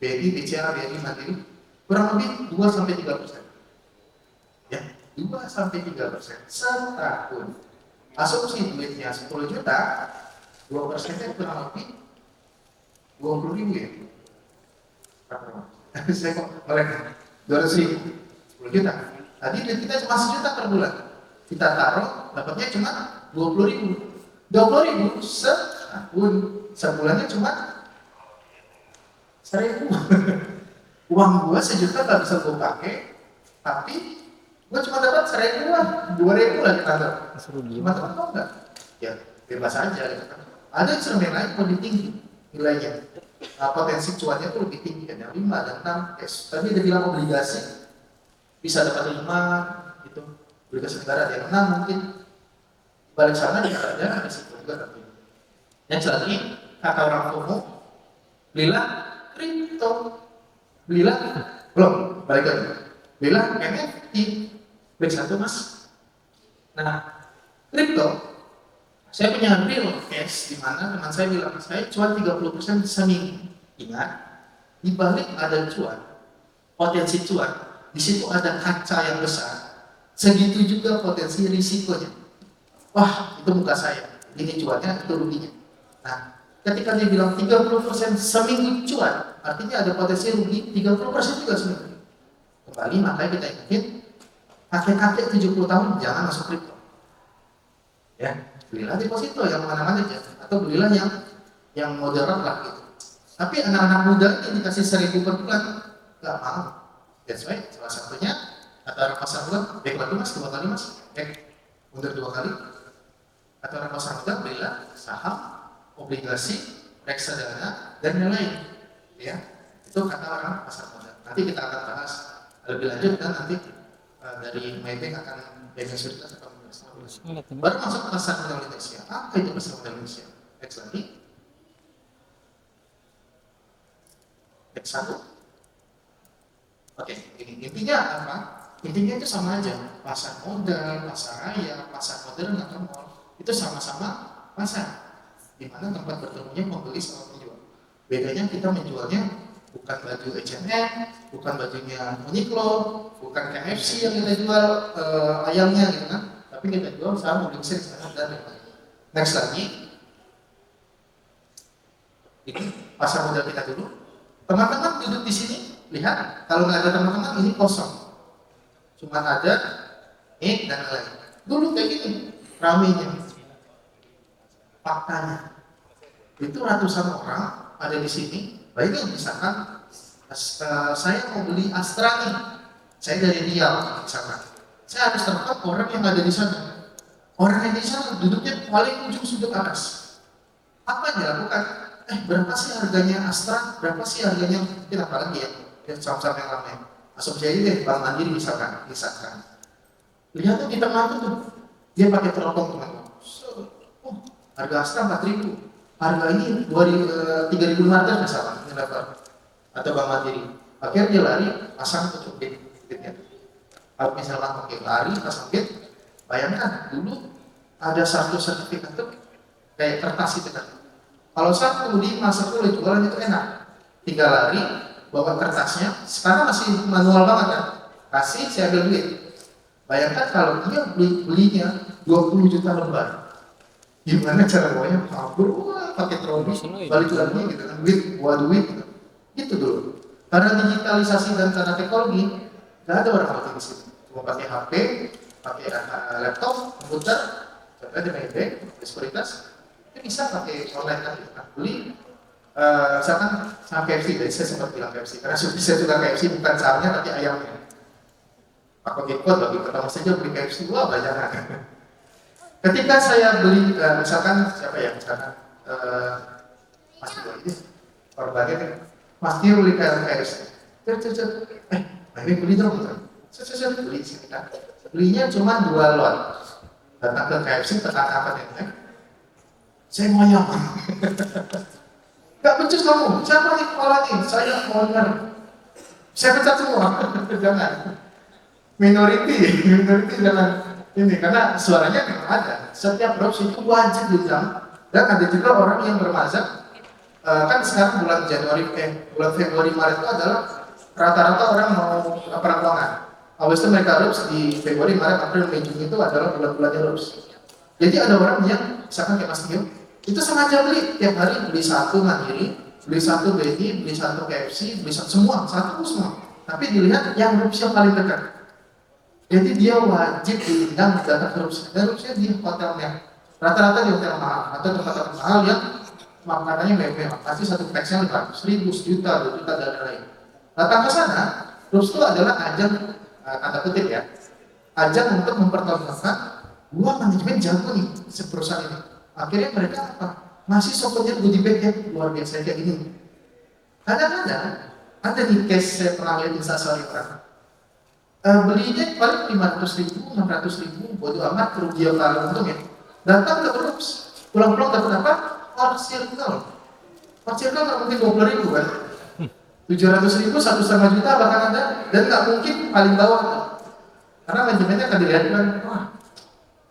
BNI, BCA, BNI, Mandiri, kurang lebih 2-3%. Ya, 2-3% setahun. Asumsi duitnya 10 juta, 2%-nya kurang lebih 20.000 ya. Saya kok melek 200.000, 10 juta. Tadi duit kita cuma 1 juta per bulan. Kita taruh, dapatnya cuma 20.000. 20.000 setahun. tahun, sebulannya cuma 1.000. Uang gua 1 juta gak bisa gua pakai, tapi gua cuma dapat 1.000 lah, 2.000 lagi tanda. Teman-teman mau nggak? Ya bebas aja gitu kan. Ada instrumen lain yang lebih tinggi nilainya. Potensi cuannya tuh lebih tinggi kan, yang 5 dan 6. Tadi dia bilang obligasi bisa dapat 5 gitu, obligasi negara yang 6 mungkin. Balik sana juga ada situ juga tapi. Yang lagi kata orang FOMO, belilah kripto, belilah belum balik lagi, belilah NFT, beli satu mas. Nah, kripto, saya punya real case di mana teman saya bilang saya cuan 30% seminggu. Ingat, di balik ada cuan, potensi cuan, di situ ada kaca yang besar. Segitu juga potensi risikonya. Wah, itu muka saya. Ini cuannya, itu ruginya. Nah, ketika dia bilang 30% seminggu cuan, artinya ada potensi rugi 30% juga seminggu. Kembali, makanya kita ingetin, kakek-kakek 70 tahun jangan masuk kripto. Ya, belilah deposito yang mana-mana aja, atau belilah yang moderat lah gitu. Tapi anak-anak muda ini dikasih 1.000 per bulan, nggak mau. That's why salah satunya kata orang pasar muda, baik lagi mas, 2 kali mas, mundur 2 kali. Atau orang pasar muda belilah saham, obligasi, reksadana dan lain-lain. Ya, itu kata orang pasar muda. Nanti kita akan bahas lebih lanjut dan nanti dari Maybank akan banyak cerita akan menjelaskan. Baru masuk ke pasar modal Indonesia. Apa itu pasar modal Indonesia? Next lagi. Next 1. Oke, intinya apa? Intinya itu sama aja. Pasar modal, pasar raya, pasar modern atau mall itu sama-sama pasar, di mana tempat bertemunya pembeli sama penjual. Bedanya kita menjualnya bukan baju H&M, bukan bajunya Uniqlo, bukan KFC yang kita jual ayamnya gitu kan, tapi kita jual saham, obligasi, dan lain-lain. Next lagi, ini pasar modal kita dulu. Teman-teman duduk di sini, lihat kalau nggak ada teman-teman ini kosong, cuma ada dan lain. Dulu kayak gini, ramenya. Faktanya itu ratusan orang ada di sini. Baiknya misalkan saya mau beli Astra nih, saya dari Riau misalkan, saya harus telepon orang yang ada di sana. Orang yang di sana duduknya paling ujung sudut atas. Apa yang dilakukan? Berapa sih harganya Astra? Berapa sih harganya? Mungkin apalagi ya saham-saham yang lama. Asumsi aja deh, Bank Mandiri misalkan. Lihat tuh di tengah tuh, dia pakai teropong teman-teman. Harga Astra 4.000, harga ini 3.500 misalkan, ini level atau Bank Mandiri. Akhirnya dia lari, pasang tuh bitnya. Kalau misalkan pakai lari, pasang bit, bayangkan dulu ada satu sertifikat tuh kayak kertas itu kan. Kalau 1, 5, 10 jualan itu enak. Tinggal lari, bawa kertasnya. Sekarang masih manual banget kan. Kasih, saya ambil duit. Bayangkan kalau dia belinya 20 juta lembar. Gimana cara bawanya? Kabur, pakai terobos, balik lagi gitu kan, duit gitu. Gitu dulu. Karena digitalisasi dan karena teknologi, nggak ada orang pakai di situ. Cuma pakai HP, pakai laptop, komputer, contohnya di Maybank, di sekuritas, itu bisa pakai online kan, beli. Misalkan saham KFC, jadi saya sempat bilang KFC, karena saya suka KFC bukan sahamnya tapi ayamnya. Pak Kogikot bagi pertama saja beli KFC, wah banyak kan. Ketika saya beli, misalkan siapa ya, misalkan Mas Tio ini korbannya kan, Mas Tio beli KFC, ini beli dong, beli sekitar, belinya cuma 2 lot, datang ke KFC, tekan apa nih, saya mau ayam, gak becus kamu, siapa nih kepala nih, saya owner, saya pecat semua, jangan, minority jangan. Ini karena suaranya memang ada. Setiap dropship itu wajib diundang dan ada juga orang yang bermazhab. Kan sekarang bulan Februari Maret itu adalah rata-rata orang mau perang keuangan. Habis itu mereka drops di Februari Maret April Mei Juni itu adalah bulan-bulannya drops. Jadi ada orang yang misalkan kayak Mas Tio itu sengaja beli tiap hari, beli 1 Mandiri, beli 1 BNI, beli 1 KFC, beli semua. Tapi dilihat yang drops yang paling dekat. Jadi dia wajib diundang datang ke erupsi di hotelnya. Rata-rata di hotel mahal atau tempat mahal yang makanannya mewah, pasti satu packsnya 500.000, sejuta, 2 juta, dan lain-lain. Datang ke sana, terus itu adalah ajang, tanda kutip ya, ajang untuk mempertontonkan gua manajemen jago nih perusahaan ini. Akhirnya mereka apa? Masih souvenir goodie bag yang luar biasa kayak gini. Kadang-kadang ada nih case saya pernah lihat di instastory orang. Belinya paling 500.000, 600.000, bodo amat, kerugian kalau untung ya. Datang ke Urups, pulang-pulang dapat apa? Core circle. Core circle nggak mungkin 20.000 kan? 700.000, 1,5 juta bahkan ada, dan nggak mungkin paling bawah tuh. Karena manajemennya akan dilihat kan, wah,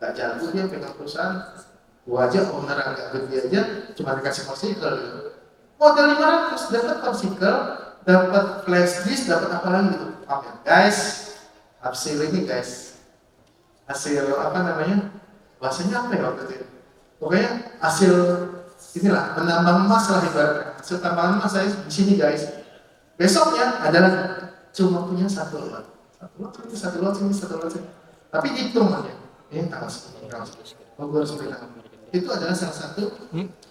nggak jago dia pegang perusahaan, gua aja owner agak gede aja, cuma dikasih core circle gitu. Modal 500, dapat core circle, dapat flash disk, dapat apa lagi gitu. Oke, guys, hasil ini guys, hasil apa namanya? Bahasanya apa ya waktu itu? Pokoknya hasil inilah menambang emas lah ibaratnya. Hasil tambangan emas saya di sini guys. Besoknya adalah cuma punya satu lot sini. Tapi dihitung aja. Ini tanggal segini. Oh, gue harus bilang. Itu adalah salah satu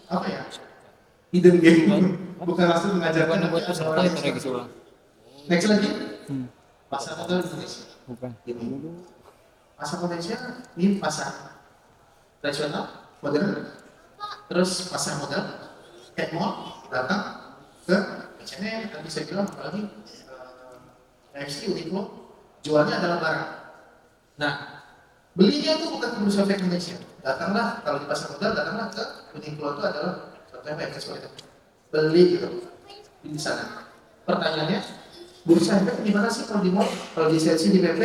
apa ya? Hidden game. Bukan langsung mengajarkan buat peserta itu lagi ulang. Next lagi. Pasar modal Indonesia. Bukan. Ini. Pasar Indonesia ini pasar tradisional, modern. Terus pasar modal, kayak mall, datang ke H&M, tadi saya bilang apalagi KFC, Uniqlo, jualnya adalah barang. Nah, belinya itu bukan perusahaan efek Indonesia. Datanglah, kalau di pasar modal, datanglah ke Uniqlo itu adalah suatu efek seperti itu. Beli gitu, di sana. Pertanyaannya, bursa efek di mana sih kalau di mall? Kalau di CLC, di PP,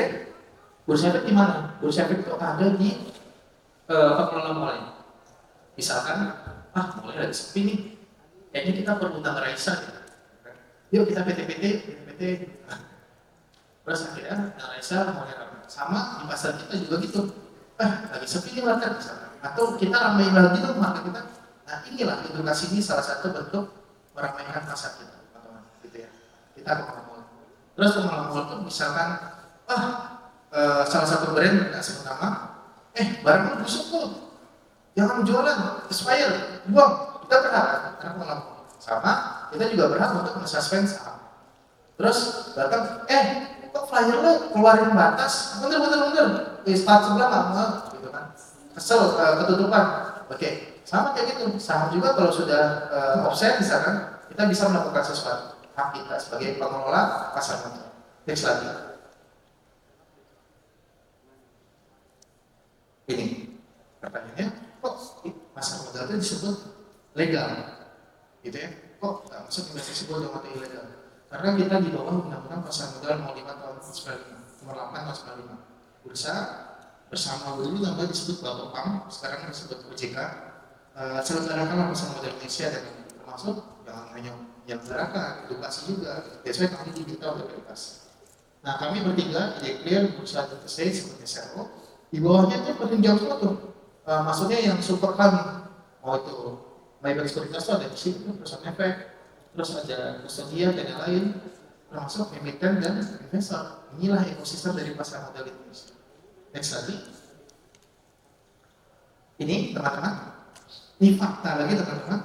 bursa efek di mana? Bursa efek itu ada di pengelola mall. Misalkan, mulai lagi sepi nih, kayaknya kita perlu utang Raisa gitu. Yuk kita PT. Terus akhirnya Raisa mulai ramai. Sama di pasar kita juga gitu. Lagi sepi nih market misalkan. Atau kita ramein lagi tuh market kita. Nah inilah edukasi ini salah satu bentuk meramaikan pasar kita, teman-teman. Gitu ya. Kita ke mall. Terus ke mall tuh misalkan, salah satu brand nggak sebut nama, barang lu busuk tuh. Jangan jualan, expire, buang. Kita berhak, karena mall. Sama, kita juga berhak untuk men-suspend saham. Terus datang, kok flyer lo keluarin batas? Bener. Start sebelah nggak mau, gitu kan? Kesel, ketutupan. Oke, sama kayak gitu. Saham juga kalau sudah offset, misalkan, kita bisa melakukan sesuatu. Hak kita sebagai pengelola pasar modal. Next lagi. Ini pertanyaannya, kok pasar modal itu disebut legal? Gitu ya, kok nggak masuk investasi bodong atau ilegal? Karena kita di bawah undang-undang pasar modal nomor 5 tahun 95, nomor 8 tahun 95. Bursa bersama dulu namanya disebut Bapepam, sekarang disebut OJK. Selenggarakanlah pasar modal Indonesia dan termasuk jangan hanya menyelenggarakan, edukasi juga. Biasanya kami digital dan edukasi. Nah kami bertiga di Clear Bursa Terkesai seperti SRO. Di bawahnya itu peninjau semua tuh, maksudnya yang support kami. Mau itu Maybank Sekuritas itu ada di situ, perusahaan efek, terus ada kustodia dan yang lain, termasuk emiten dan investor. Inilah ekosistem dari pasar modal Indonesia. Next lagi. Ini teman-teman, ini fakta lagi teman-teman.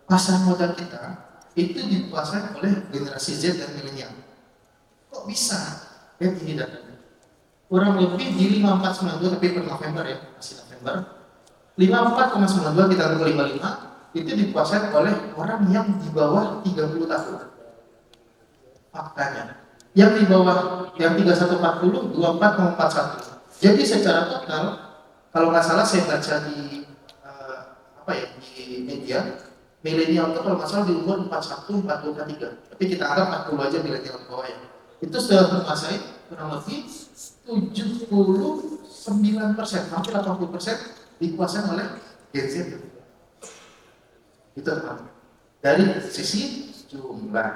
Pasar modal kita itu dikuasai oleh generasi Z dan milenial. Kok bisa? Lihat ini datanya. Kurang lebih di 5492 tapi per November ya, masih November. 54,92 kita ke 55 itu dikuasai oleh orang yang di bawah 30 tahun. Faktanya. Yang di bawah yang 3140 24,41. Jadi secara total kalau nggak salah saya baca di di media milenial itu kalau nggak salah di umur 41, 42, 43. Tapi kita anggap 40 aja milenial di bawah ya. Itu sudah menguasai kurang lebih 79%, hampir 80% dikuasai oleh Gen Z. Itu teman. Dari sisi jumlah,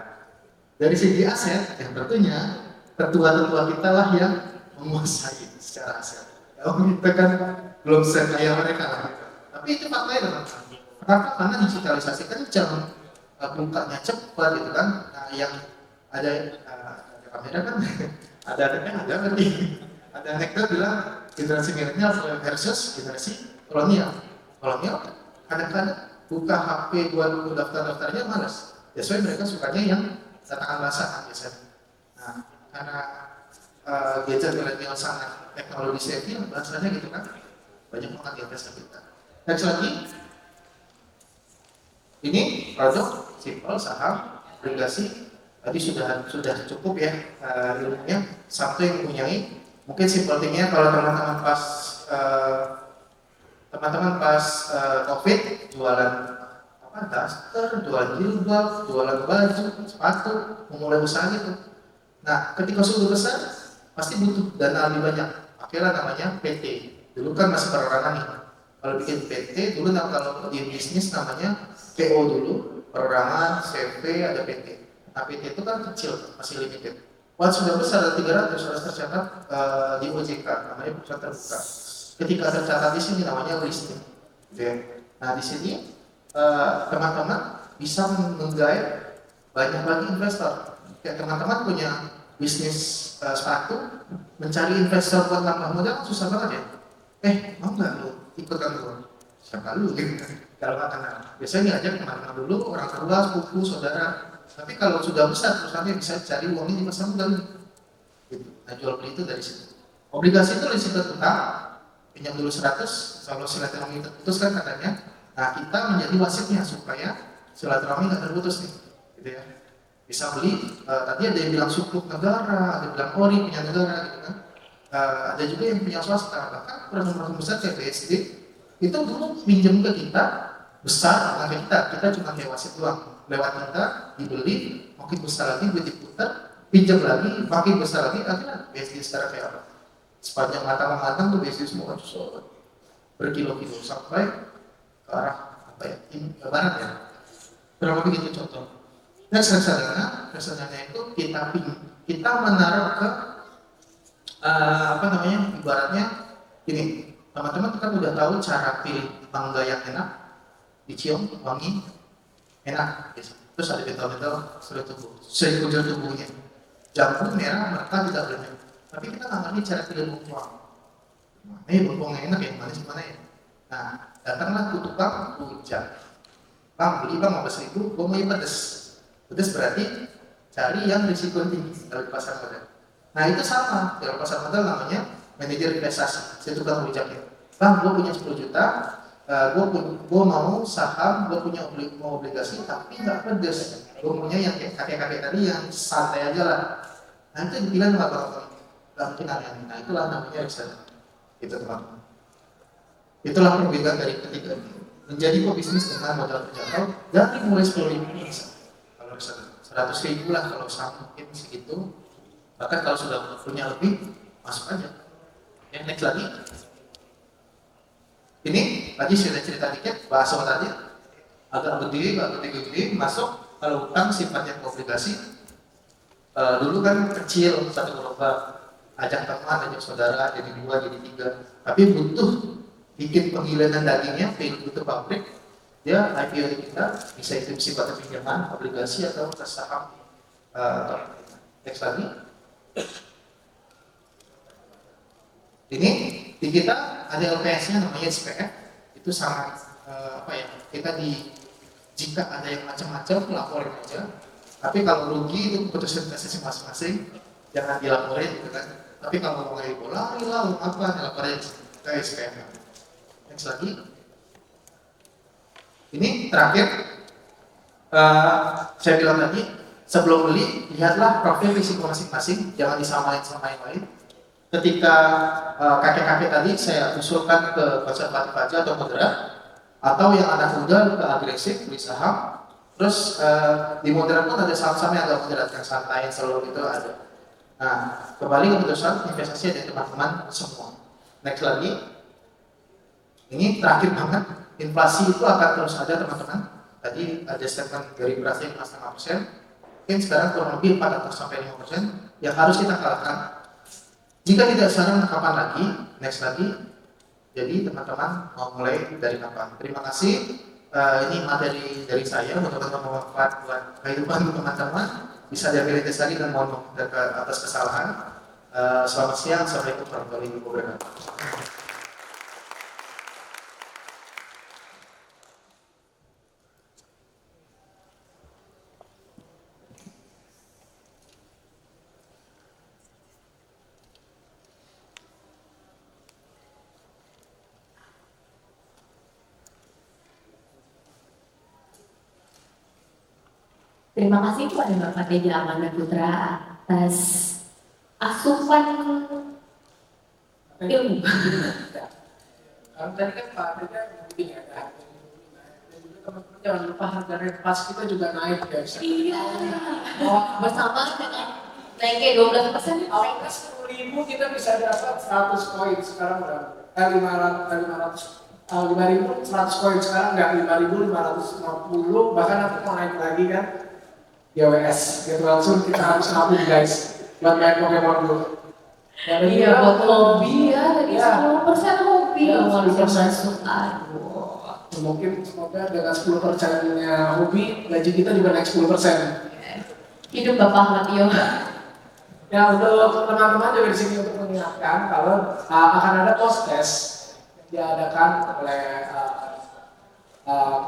dari sisi aset, yang tentunya tetua-tetua kita lah yang menguasai secara aset. Kalau kita kan belum sekaya mereka lah. Tapi itu faktanya teman-teman. Kenapa? Karena digitalisasi kan jangan bukanya cepat gitu kan. Nah, yang ada kamera kan ada ngerti. Ada nektar bilang generasi milenial versus generasi kolonial. Kolonial kadang-kadang buka HP buat daftar-daftarnya malas. Biasanya mereka sukanya yang tangan basah kan biasanya. Nah, karena gadget milenial sangat teknologi savvy, bahasanya gitu kan, banyak banget investor kita. Next lagi, ini produk simple saham, obligasi. Tadi sudah cukup ya ilmunya. Satu yang mempunyai mungkin simpelnya kalau teman-teman pas COVID jualan apa daster, jualan jilbab, jualan baju, sepatu, memulai usaha gitu. Nah, ketika sudah besar pasti butuh dana lebih banyak. Pakailah namanya PT. Dulu kan masih perorangan nih. Kalau bikin PT dulu kalau di bisnis namanya PO dulu, perorangan, CV, ada PT. Nah, PT itu kan kecil, masih limited. Waktu sudah besar ada 300 harus tercatat di OJK, namanya perusahaan terbuka. Ketika tercatat di sini namanya listing. Gitu ya. Nah, di sini teman-teman bisa menggait banyak lagi investor. Kayak teman-teman punya bisnis sepatu, mencari investor buat nambah modal kan susah banget ya. Mau nggak lu ikutan lu? Siapa lu? Kalau nggak kenal. Biasanya ngajak teman-teman dulu, orang tua, sepupu, saudara. Tapi kalau sudah besar perusahaannya bisa cari uangnya di pasar modal. Gitu. Nah, jual beli itu dari situ. Obligasi itu risiko utang, pinjam dulu 100, kalau silaturahmi terputus kan katanya. Nah, kita menjadi wasitnya supaya silaturahmi nggak terputus nih, gitu ya. Bisa beli, tadi ada yang bilang sukuk negara, ada yang bilang ori punya negara, gitu kan. Ada juga yang punya swasta, bahkan perusahaan besar kayak BSD itu dulu pinjam ke kita besar, nggak ke kita cuma kayak wasit doang. Lewat kita dibeli, makin besar lagi, duit diputar, pinjam lagi, makin besar lagi, akhirnya BSD sekarang kayak apa? Sepanjang matang-matang tuh BSD semua berkilo-kilo sampai ke arah apa ya? Ke barat ya. Kurang lebih gitu contoh. Nah, reksadana itu kita menaruh ke ibaratnya ini, teman-teman kan udah tahu cara pilih mangga yang enak, dicium, wangi, enak, gitu. Terus ada betul-betul sekujur tubuhnya. Jambu merah, mereka tidak boleh. Tapi kita nggak ngerti cara pilih bengkuang. Bengkuang yang enak ya, manis gimana ya? Nah, datanglah ke tukang rujak. Bang, beli bang 15.000, gue mau yang pedes. Pedes berarti cari yang risiko tinggi kalau di pasar modal. Nah, itu sama, di pasar modal namanya manajer investasi. Saya tukang rujaknya. Bang, gue punya 10 juta, gue mau saham, gue punya obligasi, tapi nggak pedes. Gue punya yang kayak kakek-kakek tadi yang santai aja lah. Nah, itu dibilang nggak bakal mungkin aneh. Nah, itulah namanya reksadana. Itu teman-teman. Itulah perbedaan dari ketiga ini. Menjadi pebisnis dengan modal terjangkau dari mulai 10.000 bisa. Kalau reksadana 100.000 lah kalau saham mungkin segitu. Bahkan kalau sudah punya lebih, masuk aja. Yang next lagi. Ini tadi sudah cerita dikit, bahasa tadi agak gede, masuk. Kalau utang sifatnya obligasi, dulu kan kecil, satu gerobak, ajak teman, ajak saudara, jadi 2, jadi 3. Tapi butuh bikin penggilingan dagingnya, butuh pabrik, dia IPO di kita, bisa itu sifatnya pinjaman, obligasi atau saham. Next lagi. Ini di kita ada LPS-nya namanya SPF, itu sangat kita jika ada yang macam-macam laporin aja. Tapi kalau rugi itu keputusan investasi masing-masing, jangan dilaporin gitu kan. Tapi kalau mau lari lah, dilaporin ke SPF. Next lagi. Ini terakhir, saya bilang tadi, sebelum beli lihatlah profil risiko masing-masing, jangan disamain sama yang lain. Ketika kakek-kakek tadi saya usulkan ke konservatif aja atau moderat, atau yang anak muda ke agresif beli saham. Terus di moderat pun ada saham-saham yang agak moderat, yang santai, yang selalu itu ada. Nah, kembali keputusan investasi dari teman-teman semua. Next lagi, ini terakhir banget, inflasi itu akan terus ada teman-teman. Tadi ada statement dari beras yang 4,5%, mungkin sekarang kurang lebih 4-5% yang harus kita kalahkan. Jika tidak sekarang, kapan lagi? Next lagi. Jadi teman-teman mau mulai dari kapan? Terima kasih. Ini materi dari saya, mudah-mudahan bermanfaat buat kehidupan teman-teman. Bisa diambil lagi dan mohon maaf atas kesalahan. Selamat siang, assalamualaikum warahmatullahi wabarakatuh. Terima kasih kepada Bapak Teja Amanda Putra atas asupan ilmu. Kalau tadi kan Pak Teja mungkin ya, dan juga teman-teman jangan lupa harga repas kita juga naik guys. Iya. Bersama dengan naiknya 12%. Awalnya 10.000 kita bisa dapat 100 koin, sekarang berapa? 5.100 koin, sekarang nggak 5.550, bahkan nanti mau naik lagi kan? GWS, gitu langsung kita harus nabung guys, buat main Pokemon Go. Iya, buat hobi ya, tadi Iya. 10% hobi Iya, kalau bisa 10%. masuk. Aduh. Mungkin semoga dengan 10%-nya hobi, gaji kita juga naik 10%. Hidup Bapak Matio. Ya, untuk teman-teman juga di sini untuk mengingatkan kalau akan ada post test yang diadakan oleh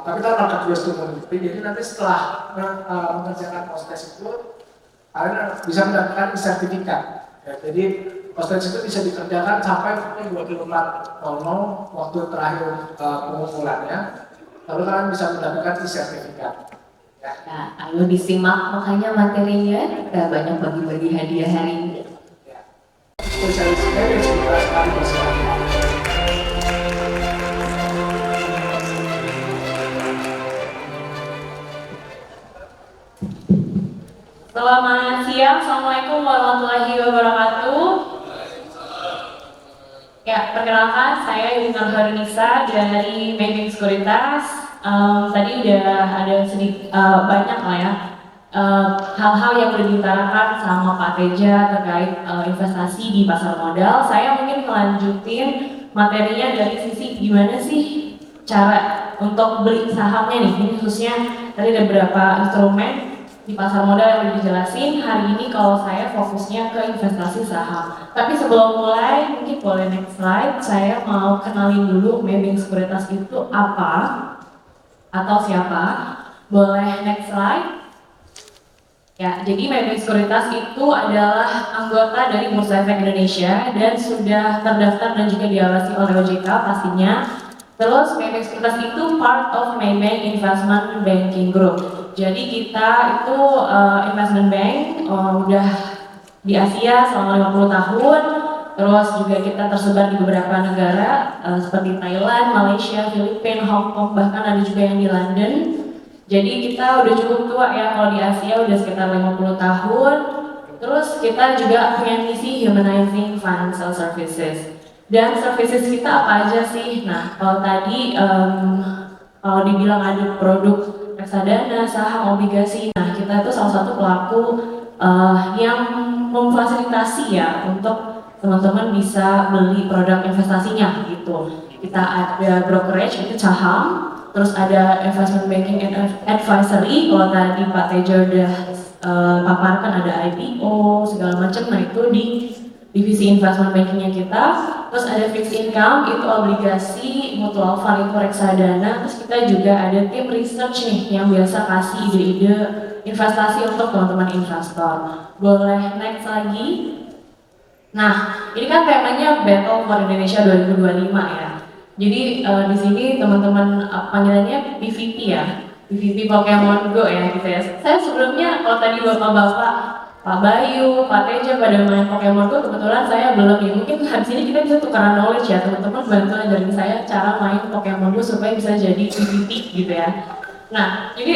Capital Market Growth Community. Jadi nanti setelah mengerjakan post test itu, kalian bisa mendapatkan sertifikat. Ya, jadi post test itu bisa dikerjakan sampai pukul 24.00 waktu terakhir pengumpulannya. Lalu kalian bisa mendapatkan sertifikat. Ya. Nah, ayo disimak makanya materinya, kita banyak bagi-bagi hadiah hari ini. Spesialis experience juga akan bersama. Selamat siang, Assalamualaikum warahmatullahi wabarakatuh. Ya, perkenalkan saya Yunus Harunisa dari Banking Sekuritas. Tadi udah ada banyak lah ya hal-hal yang udah diutarakan sama Pak Teja terkait investasi di pasar modal. Saya mungkin melanjutin materinya dari sisi gimana sih cara untuk beli sahamnya nih. Ini khususnya tadi ada beberapa instrumen di pasar modal yang udah dijelasin. Hari ini kalau saya fokusnya ke investasi saham. Tapi sebelum mulai, mungkin boleh next slide. Saya mau kenalin dulu Banking Sekuritas itu apa atau siapa. Boleh next slide. Ya, jadi Banking Sekuritas itu adalah anggota dari Bursa Efek Indonesia dan sudah terdaftar dan juga diawasi oleh OJK pastinya. Terus Banking Sekuritas itu part of Maybank Investment Banking Group. Jadi kita itu investment bank udah di Asia selama 50 tahun. Terus juga kita tersebar di beberapa negara seperti Thailand, Malaysia, Filipina, Hong Kong, bahkan ada juga yang di London. Jadi kita udah cukup tua ya, kalau di Asia udah sekitar 50 tahun. Terus kita juga punya misi humanizing financial services. Dan services kita apa aja sih? Nah, kalau tadi kalau dibilang ada produk reksadana, saham, obligasi, nah kita itu salah satu pelaku yang memfasilitasi ya untuk teman-teman bisa beli produk investasinya gitu. Kita ada brokerage itu saham, terus ada investment banking and advisory. Kalau tadi Pak Tejo udah paparkan ada IPO segala macam, nah itu di divisi investment bankingnya kita. Terus ada fixed income, itu obligasi, mutual fund itu reksadana. Terus kita juga ada tim research nih yang biasa kasih ide-ide investasi untuk teman-teman investor. Boleh next lagi. Nah, ini kan temanya Battle for Indonesia 2025 ya. Jadi di sini teman-teman panggilannya PVP ya, PVP Pokemon Go ya gitu ya. Saya sebelumnya kalau tadi bapak-bapak Pak Bayu, Pak Teja pada main Pokemon Go, kebetulan saya belum ya. Mungkin habis ini kita bisa tukaran knowledge ya, teman-teman bantu ajarin saya cara main Pokemon Go supaya bisa jadi PVP gitu ya. Nah, jadi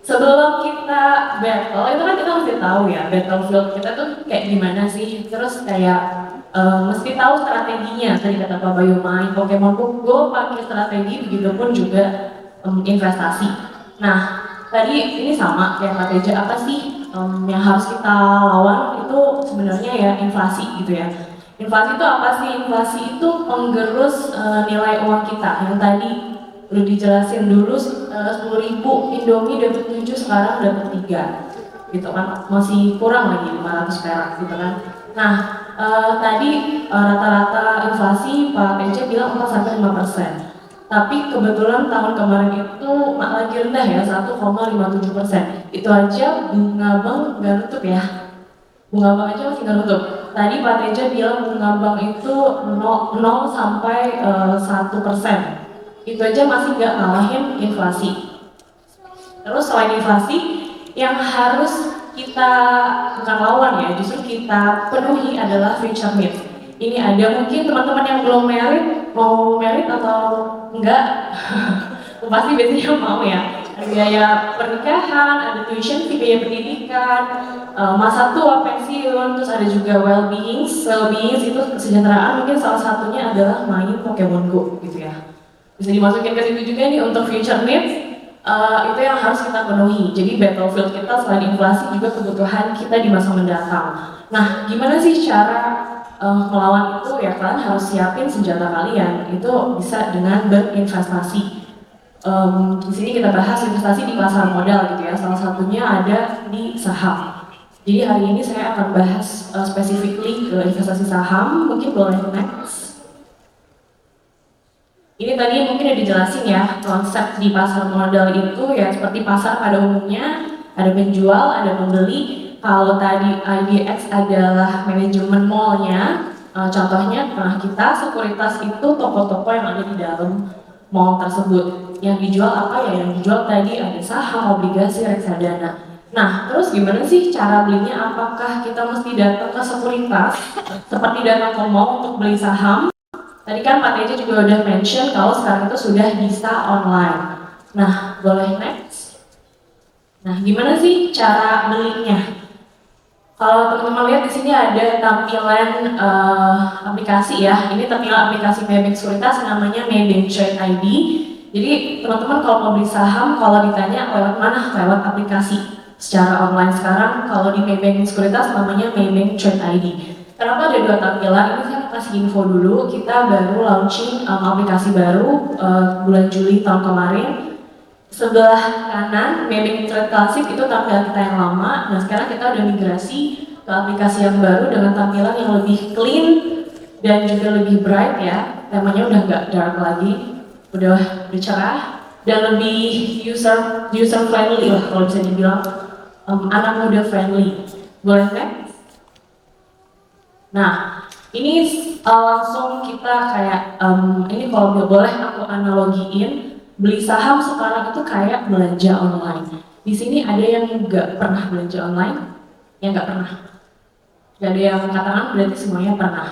sebelum kita battle, itu kan kita mesti tahu ya, battlefield kita tuh kayak gimana sih. Terus kayak mesti tahu strateginya. Tadi kata Pak Bayu main Pokemon Go pakai strategi, begitupun juga investasi. Nah, tadi ini sama kayak Pak Teja, apa sih yang harus kita lawan itu sebenarnya ya inflasi gitu ya. Inflasi itu apa sih? Inflasi itu penggerus nilai uang kita. Yang tadi udah dijelasin dulu 10.000 Indomie dapat 7, sekarang dapat 3 gitu kan, masih kurang lagi 500 perak gitu kan. Nah tadi rata-rata inflasi Pak Teja bilang 4-5%. Tapi kebetulan tahun kemarin itu lagi rendah ya, 1,57%. Itu aja bunga bank nggak nutup ya. Bunga bank aja masih nggak nutup. Tadi Pak Teja bilang bunga bank itu 0 sampai 1%. Itu aja masih nggak ngalahin inflasi. Terus selain inflasi, yang harus kita bukan lawan ya, justru kita penuhi adalah future needs. Ini ada mungkin teman-teman yang belum married, mau married atau enggak? Pasti biasanya mau ya. Ada biaya pernikahan, ada tuition fee, biaya pendidikan, masa tua, pensiun, terus ada juga well-being itu kesejahteraan. Mungkin salah satunya adalah main Pokemon Go gitu ya. Bisa dimasukin ke situ juga nih untuk future needs. Itu yang harus kita penuhi. Jadi battlefield kita selain inflasi juga kebutuhan kita di masa mendatang. Nah, gimana sih cara melawan itu? Ya kalian harus siapin senjata kalian. Itu bisa dengan berinvestasi. Di sini kita bahas investasi di pasar modal gitu ya. Salah satunya ada di saham. Jadi hari ini saya akan bahas specifically ke investasi saham. Mungkin boleh next. Ini tadi mungkin udah dijelasin ya, konsep di pasar modal itu ya seperti pasar pada umumnya, ada penjual, ada pembeli. Kalau tadi IDX adalah manajemen mallnya, contohnya pernah kita, sekuritas itu toko-toko yang ada di dalam mall tersebut. Yang dijual apa ya? Yang dijual tadi ada saham, obligasi, reksadana. Nah, terus gimana sih cara belinya? Apakah kita mesti datang ke sekuritas, seperti datang ke mall untuk beli saham? Tadi kan Pak Teja juga udah mention kalau sekarang itu sudah bisa online. Nah, boleh next? Nah, gimana sih cara belinya? Kalau teman-teman lihat di sini ada tampilan aplikasi ya. Ini tampilan aplikasi Maybank Sekuritas namanya Maybank Trade ID. Jadi teman-teman kalau mau beli saham, kalau ditanya lewat mana? Lewat aplikasi secara online. Sekarang kalau di Maybank Sekuritas namanya Maybank Trade ID. Kenapa ada dua tampilan? Ini saya kasih info dulu. Kita baru launching aplikasi baru bulan Juli tahun kemarin. Sebelah kanan, Maybank Trade Classic itu tampilan kita yang lama. Nah sekarang kita udah migrasi ke aplikasi yang baru dengan tampilan yang lebih clean dan juga lebih bright ya. Temanya udah nggak dark lagi, udah cerah dan lebih user friendly lah kalau bisa dibilang, anak muda friendly. Boleh next? Nah ini langsung kita kayak ini kalau boleh aku analogiin. Beli saham sekarang itu kayak belanja online. Di sini ada yang nggak pernah belanja online, yang nggak pernah. Gak ada yang katakan berarti semuanya pernah.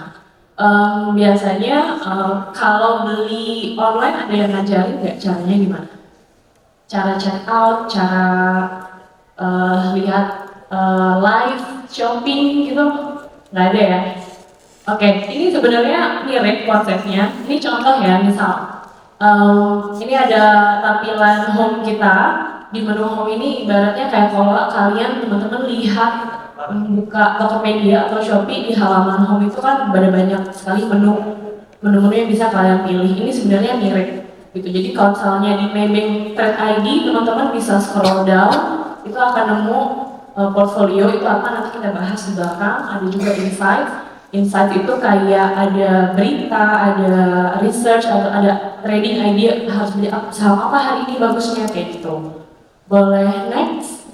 Biasanya kalau beli online ada yang ngajarin nggak caranya gimana? Cara check out, cara lihat live shopping gitu, nggak ada ya. Oke, ini sebenarnya mirip konsepnya. Ini contoh ya, misal. Ini ada tampilan home kita. Di menu home ini ibaratnya kayak kalau kalian teman-teman lihat buka Tokopedia atau Shopee di halaman home itu kan ada banyak sekali menu-menu yang bisa kalian pilih. Ini sebenarnya mirip gitu. Jadi kalau misalnya di Maybank Trade ID teman-teman bisa scroll down, itu akan nemu portfolio itu apa nanti kita bahas di belakang. Ada juga insight. Insight itu kayak ada berita, ada research, atau ada trading idea harus beli saham apa hari ini bagusnya kayak gitu. Boleh next?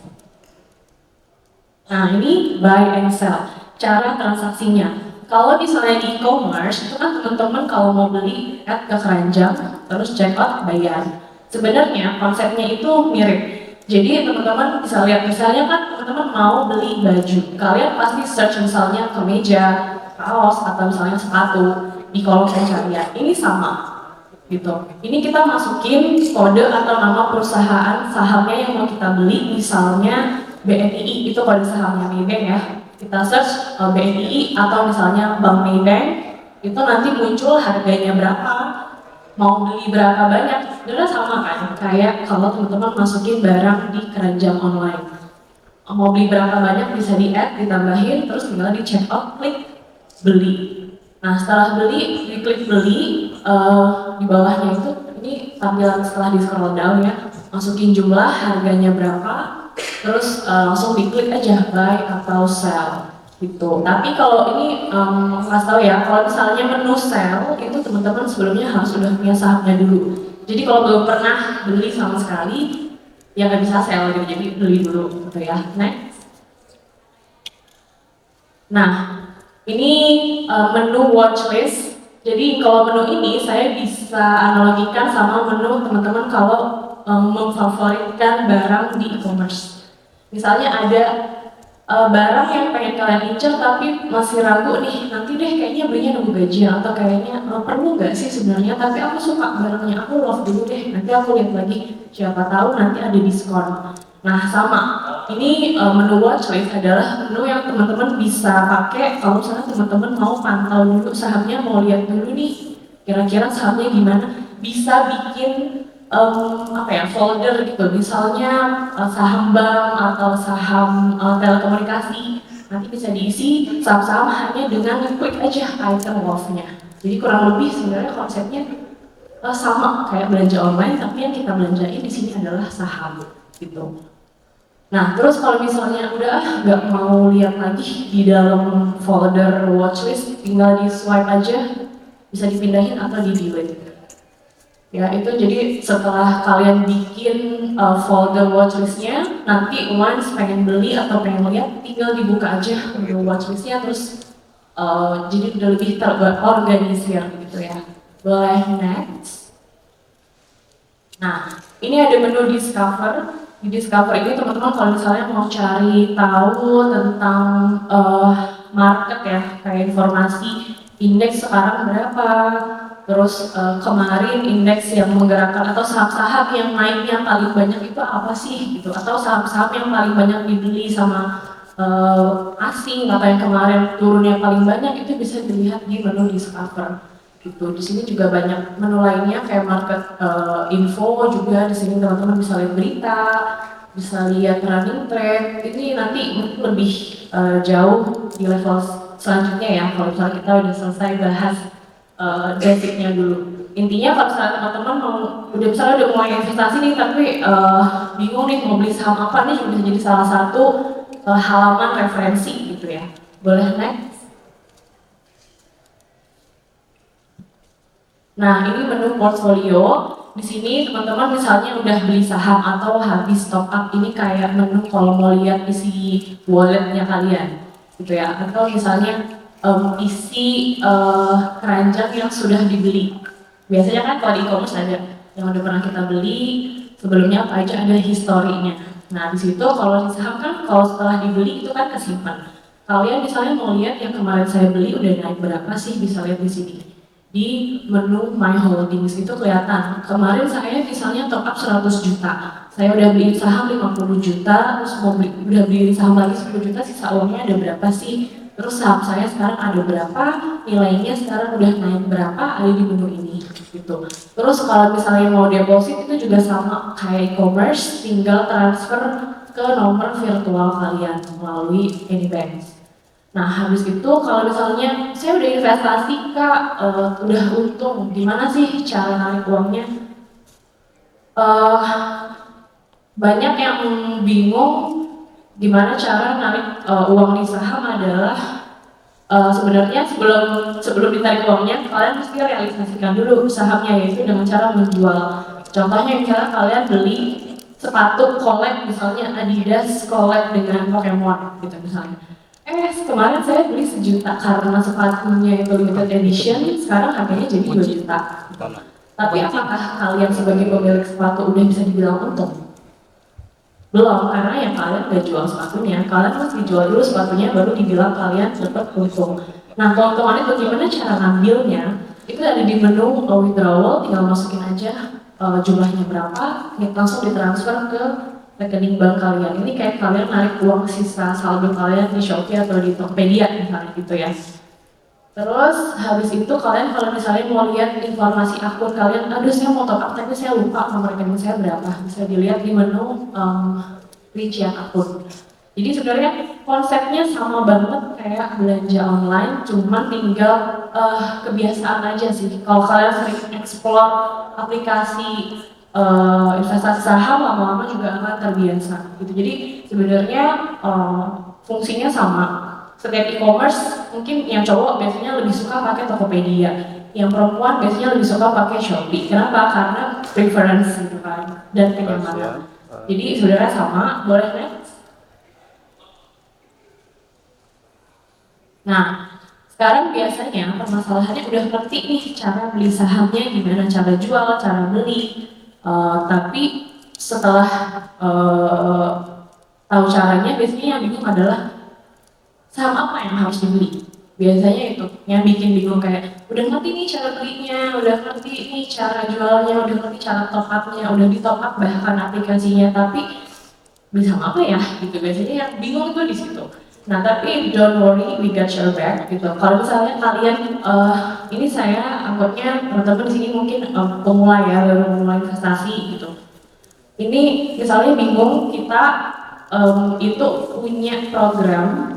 Nah ini buy and sell, cara transaksinya. Kalau misalnya di e-commerce itu kan teman-teman kalau mau beli add ke keranjang, terus check out bayar. Sebenarnya konsepnya itu mirip. Jadi teman-teman bisa lihat misalnya kan teman-teman mau beli baju, kalian pasti search misalnya kemeja, kaos atau misalnya sepatu di kolom pencarian. Ini sama gitu. Ini kita masukin kode atau nama perusahaan sahamnya yang mau kita beli, misalnya BNI itu kode sahamnya Maybank ya. Kita search BNI atau misalnya Bank Maybank, itu nanti muncul harganya berapa, mau beli berapa banyak. Sebenarnya sama kan kayak kalau teman-teman masukin barang di keranjang online. Mau beli berapa banyak bisa di-add, ditambahin, terus tinggal di check out, klik beli. Nah setelah beli, diklik beli, di bawahnya itu ini tampilan setelah di scroll down ya, masukin jumlah, harganya berapa, terus langsung diklik aja buy atau sell gitu. Tapi kalau ini kasih tahu ya, kalau misalnya menu sell itu teman-teman sebelumnya harus sudah punya sahamnya dulu. Jadi kalau belum pernah beli sama sekali ya nggak bisa sell gitu, jadi beli dulu gitu ya. Next. Nah ini menu watchlist. Jadi kalau menu ini saya bisa analogikan sama menu teman-teman kalau memfavoritkan barang di e-commerce. Misalnya ada barang yang pengen kalian incer tapi masih ragu nih, nanti deh kayaknya belinya nunggu gajian atau kayaknya perlu nggak sih sebenarnya, tapi aku suka barangnya, aku love dulu deh, nanti aku lihat lagi, siapa tahu nanti ada diskon. Nah sama, ini menu watchlist adalah menu yang teman-teman bisa pakai kalau misalnya teman-teman mau pantau dulu sahamnya, mau lihat dulu nih kira-kira sahamnya gimana, bisa bikin folder gitu, misalnya saham bank atau saham telekomunikasi, nanti bisa diisi saham-saham hanya dengan klik aja item wealth-nya. Jadi kurang lebih sebenarnya konsepnya sama kayak belanja online, tapi yang kita belanjain di sini adalah saham gitu. Nah, terus kalau misalnya udah nggak mau lihat lagi di dalam folder watchlist, tinggal di swipe aja, bisa dipindahin atau di delete. Ya itu jadi setelah kalian bikin folder watchlistnya, nanti once pengen beli atau pengen lihat, tinggal dibuka aja untuk watchlistnya, terus jadi udah lebih terorganisir gitu ya. Boleh next. Nah ini ada menu discover. Di discover ini teman-teman kalau misalnya mau cari tahu tentang market ya, kayak informasi indeks sekarang berapa, terus kemarin indeks yang menggerakkan atau saham-saham yang naiknya paling banyak itu apa sih gitu, atau saham-saham yang paling banyak dibeli sama asing atau yang kemarin turunnya paling banyak, itu bisa dilihat di menu discover gitu. Di sini juga banyak menu lainnya kayak market info juga. Di sini teman-teman bisa lihat berita, bisa lihat running trade. Ini nanti lebih jauh di level selanjutnya ya, kalau misalnya kita udah selesai bahas basicnya dulu. Intinya kalau misalnya teman-teman mau udah mulai investasi nih, tapi bingung nih mau beli saham apa nih, bisa jadi salah satu halaman referensi gitu ya. Boleh next. Nah ini menu portfolio. Di sini teman-teman misalnya udah beli saham atau habis top up, ini kayak menu kalau mau lihat isi walletnya kalian gitu ya, atau misalnya isi keranjang yang sudah dibeli. Biasanya kan kalau di e-commerce ada yang udah pernah kita beli sebelumnya apa aja, ada historinya. Nah di situ kalau di saham kan kalau setelah dibeli itu kan kesimpan. Kalian misalnya mau lihat yang kemarin saya beli udah naik berapa sih, bisa lihat di sini. Di menu My Holdings itu kelihatan, kemarin saya misalnya top up 100 juta, saya udah beli saham 50 juta, terus udah beli saham lagi 10 juta, sisa uangnya ada berapa sih, terus saham saya sekarang ada berapa, nilainya sekarang udah naik berapa, ada di menu ini gitu. Terus kalau misalnya mau deposit itu juga sama kayak e-commerce, tinggal transfer ke nomor virtual kalian melalui Anybank. Nah habis itu kalau misalnya saya udah investasi kak, udah untung, gimana sih cara narik uangnya? Banyak yang bingung gimana cara narik uang di saham adalah sebenarnya sebelum ditarik uangnya kalian mesti realisasikan dulu sahamnya, yaitu dengan cara menjual. Contohnya misalnya kalian beli sepatu collab, misalnya Adidas collab dengan Pokemon gitu misalnya. Kemarin saya beli 1 juta karena sepatunya itu limited edition, sekarang harganya jadi 2 juta. Tapi apakah kalian sebagai pemilik sepatu udah bisa dibilang untung? Belum, karena yang kalian udah jual sepatunya, kalian mesti jual dulu sepatunya baru dibilang kalian dapat untung. Nah keuntungannya bagaimana cara ngambilnya? Itu ada di menu withdrawal, tinggal masukin aja jumlahnya berapa, langsung ditransfer ke rekening bank kalian. Ini kayak kalian narik uang sisa saldo kalian di Shopee atau di Tokopedia misalnya gitu ya. Terus habis itu kalian kalau misalnya mau lihat informasi akun kalian, aduh saya mau top up tapi saya lupa nomor rekening saya berapa, bisa dilihat di menu rincian akun. Jadi sebenarnya konsepnya sama banget kayak belanja online, cuman tinggal kebiasaan aja sih. Kalau kalian sering explore aplikasi investasi saham, lama-lama juga akan terbiasa gitu. Jadi sebenarnya fungsinya sama. Setiap e-commerce mungkin yang cowok biasanya lebih suka pakai Tokopedia, yang perempuan biasanya lebih suka pakai Shopee. Kenapa? Karena preference gitu kan dan kenyamanan. Jadi sebenarnya sama. Boleh next? Nah sekarang biasanya permasalahannya udah ngerti nih cara beli sahamnya gimana, cara jual, cara beli. Tapi setelah tahu caranya, biasanya yang bingung adalah saham apa yang harus dibeli. Biasanya itu yang bikin bingung, kayak udah ngerti nih cara belinya, udah ngerti nih cara jualnya, udah ngerti cara top up-nya, udah di top up bahkan aplikasinya, tapi beli saham apa ya gitu. Biasanya yang bingung itu di situ. Nah, tapi don't worry, we got your back gitu. Kalau misalnya kalian, ini saya anggapnya teman-teman di sini mungkin pemula ya, baru mulai investasi gitu. Ini misalnya bingung, kita itu punya program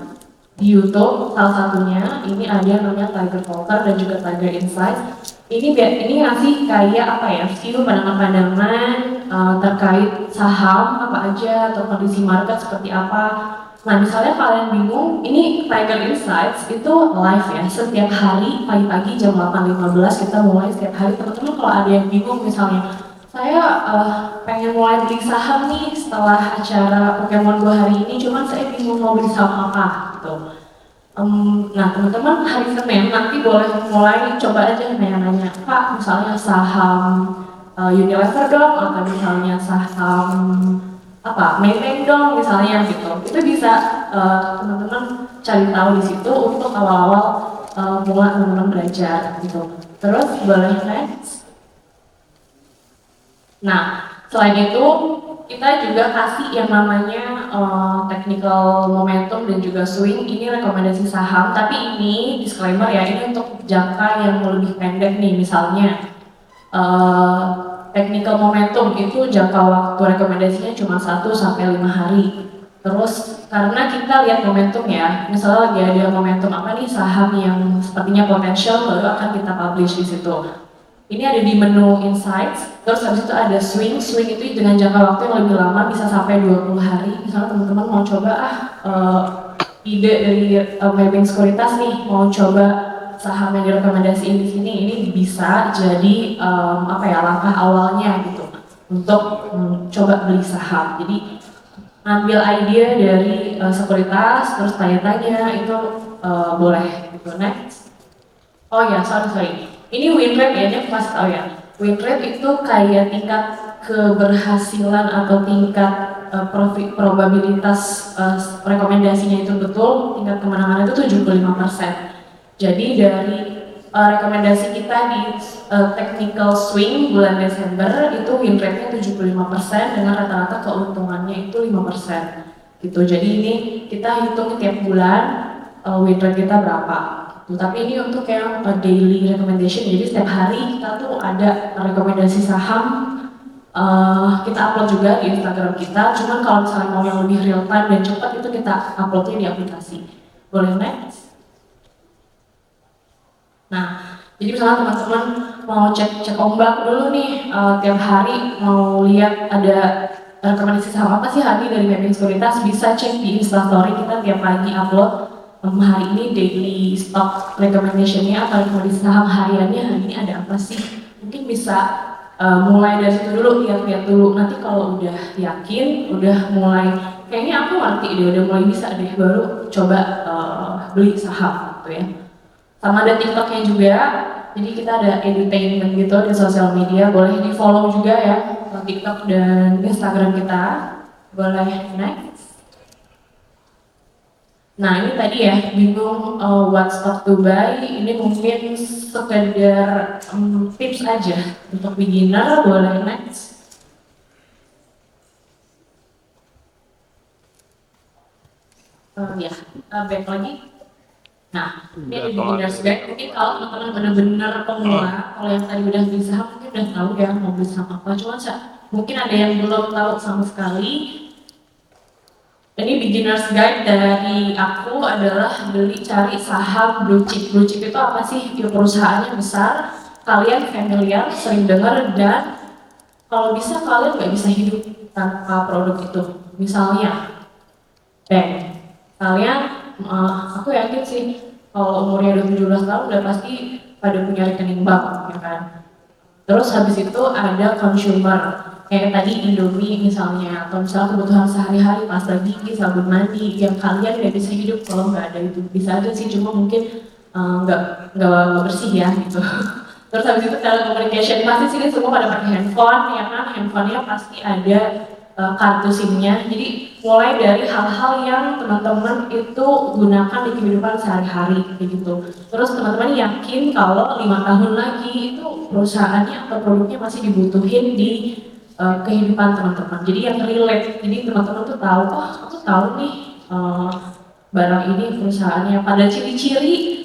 di YouTube, salah satunya ini ada yang namanya Tiger Talker dan juga Tiger Insight. Ini ngasih kayak apa ya, view pandangan-pandangan terkait saham apa aja atau kondisi market seperti apa. Nah, misalnya kalian bingung, ini Tiger Insights itu live ya, setiap hari pagi-pagi jam 8.15 kita mulai setiap hari. Teman-teman kalau ada yang bingung misalnya, saya pengen mulai beli saham nih setelah acara Pokemon Go hari ini, cuman saya bingung mau beli saham apa gitu. Nah, teman-teman hari Senin nanti boleh mulai coba aja nanya-nanya, Pak, misalnya saham Unilever dong, atau misalnya saham apa Maybank dong misalnya gitu. Itu bisa teman-teman cari tahu di situ untuk awal-awal mulai teman-teman belajar gitu. Terus boleh next. Nah, selain itu kita juga kasih yang namanya technical momentum dan juga swing. Ini rekomendasi saham, tapi ini disclaimer ya, ini untuk jangka yang lebih pendek nih. Misalnya technical momentum itu jangka waktu rekomendasinya cuma 1-5 hari. Terus karena kita lihat momentum ya, misalnya lagi ada momentum apa nih saham yang sepertinya potensial, baru akan kita publish di situ. Ini ada di menu insights, terus habis itu ada swing. Swing itu dengan jangka waktu yang lebih lama, bisa sampai 20 hari. Misalnya teman-teman mau coba ide dari Maybank Sekuritas nih, mau coba saham yang direkomendasiin di sini, ini bisa jadi apa ya, langkah awalnya gitu untuk coba beli saham. Jadi ambil ide dari sekuritas, terus tanya-tanya itu boleh gitu. Next. Oh ya, sorry. Ini win rate ya, ini pas tahu ya. Win rate itu kayak tingkat keberhasilan atau tingkat probabilitas rekomendasinya itu betul, tingkat kemenangan itu 75%. Jadi dari rekomendasi kita di technical swing bulan Desember itu win rate-nya 75% dengan rata-rata keuntungannya itu 5%. Gitu. Jadi ini kita hitung tiap bulan win rate kita berapa. Tapi ini untuk yang daily recommendation, jadi setiap hari kita tuh ada rekomendasi saham, kita upload juga di Instagram kita. Cuman kalau misalnya mau yang lebih real time dan cepat itu kita uploadnya di aplikasi. Boleh next? Nah, jadi misalnya teman-teman mau cek ombak dulu nih, tiap hari mau lihat ada rekomendasi saham apa sih hari dari Maybank Sekuritas, bisa cek di Instastory kita tiap pagi upload. Hari ini daily stock recommendation-nya atau rekomendasi saham hariannya hari ini ada apa sih? Mungkin bisa mulai dari situ dulu, lihat-lihat dulu. Nanti kalau udah yakin, udah mulai kayaknya aku ngerti deh, udah mulai bisa deh, baru coba beli saham gitu ya. Sama ada TikTok-nya juga, jadi kita ada edutainment gitu di sosial media, boleh di follow juga ya TikTok dan Instagram kita. Boleh next. Nah, ini tadi ya, bingung what stock to buy. Ini mungkin sekedar tips aja untuk beginner. Boleh next. Ya, back lagi. Nah, ini ada beginner's guide. Mungkin kalau teman-teman benar-benar pemula, kalau yang tadi udah beli saham mungkin udah tahu ya mau beli saham apa. Cuma mungkin ada yang belum tahu sama sekali. Ini beginner's guide dari aku adalah cari saham blue chip. Blue chip itu apa sih? Perusahaannya besar, kalian familiar, sering dengar, dan kalau bisa kalian nggak bisa hidup tanpa produk itu. Misalnya, bank. Kalian, aku yakin sih kalau umurnya udah 17 tahun udah pasti pada punya rekening bank, ya kan? Terus habis itu ada consumer. Kayak tadi Indomie misalnya, atau misalnya kebutuhan sehari-hari, pasta gigi, sabun mandi, yang kalian nggak bisa hidup kalau nggak ada itu. Bisa aja sih, cuma mungkin nggak bersih ya gitu. Terus habis itu telecommunication, pasti sini semua pada pakai handphone, ya kan? Handphonenya pasti ada kartu SIM-nya. Jadi mulai dari hal-hal yang teman-teman itu gunakan di kehidupan sehari-hari begitu. Terus teman-teman yakin kalau 5 tahun lagi itu perusahaannya atau produknya masih dibutuhin di kehidupan teman-teman. Jadi yang relate. Jadi teman-teman tuh tahu, oh aku tahu nih barang ini perusahaannya. Pada ciri-ciri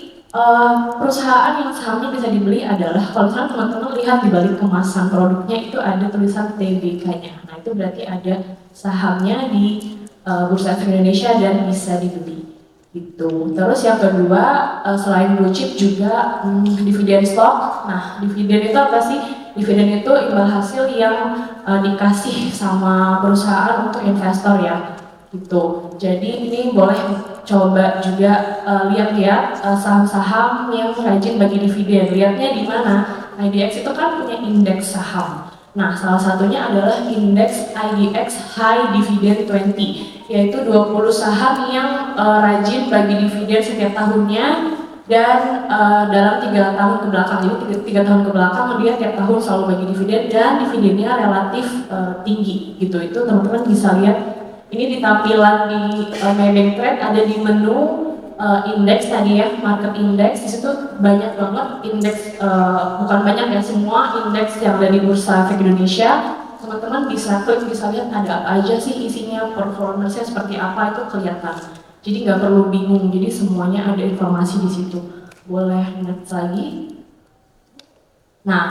perusahaan yang sahamnya bisa dibeli adalah kalau misalnya teman-teman lihat di balik kemasan produknya itu ada tulisan TBK-nya. Nah itu berarti ada sahamnya di Bursa Efek Indonesia dan bisa dibeli. Gitu. Terus yang kedua selain blue chip juga dividen stock. Nah dividen itu apa sih? Dividen itu imbal hasil yang dikasih sama perusahaan untuk investor ya. Gitu. Jadi ini boleh coba juga lihat-lihat saham-saham yang rajin bagi dividen. Lihatnya di mana? IDX itu kan punya indeks saham. Nah, salah satunya adalah indeks IDX High Dividend 20, yaitu 20 saham yang rajin bagi dividen setiap tahunnya dan dalam 3 tahun ke belakang. Jadi 3 tahun ke belakang dia tiap tahun selalu bagi dividen dan dividennya relatif tinggi gitu. Itu teman-teman bisa lihat. Ini di tampilan di Maybank Trade ada di menu indeks tadi ya, market index. Di situ banyak banget indeks, bukan banyak ya, semua indeks yang ada di Bursa Efek Indonesia. Teman-teman bisa klik, bisa lihat ada apa aja sih isinya, performance-nya seperti apa, itu kelihatan. Jadi nggak perlu bingung, jadi semuanya ada informasi di situ. Boleh next lagi. Nah,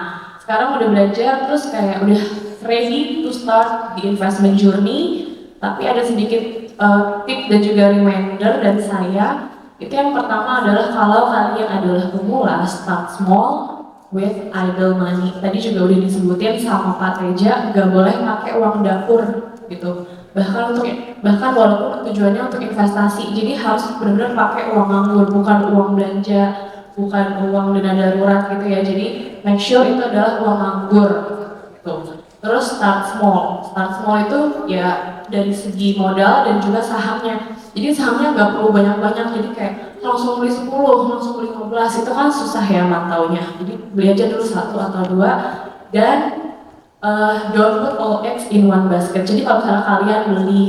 sekarang udah belajar, terus kayak udah ready to start the investment journey. Tapi ada sedikit tip dan juga reminder dari saya. Itu yang pertama adalah kalau kalian adalah pemula, start small with idle money. Tadi juga udah disebutin sama Pak Teja, nggak boleh pakai uang dapur gitu. Bahkan walaupun tujuannya untuk investasi, jadi harus benar-benar pakai uang nganggur, bukan uang belanja, bukan uang dana darurat gitu ya. Jadi make sure itu adalah uang nganggur gitu. Terus start small itu ya dari segi modal dan juga sahamnya. Jadi sahamnya nggak perlu banyak-banyak, jadi kayak langsung beli 10, langsung beli 15, itu kan susah ya mantaunya. Jadi beli aja dulu 1 atau 2 dan don't put all eggs in one basket. Jadi kalau misalnya kalian beli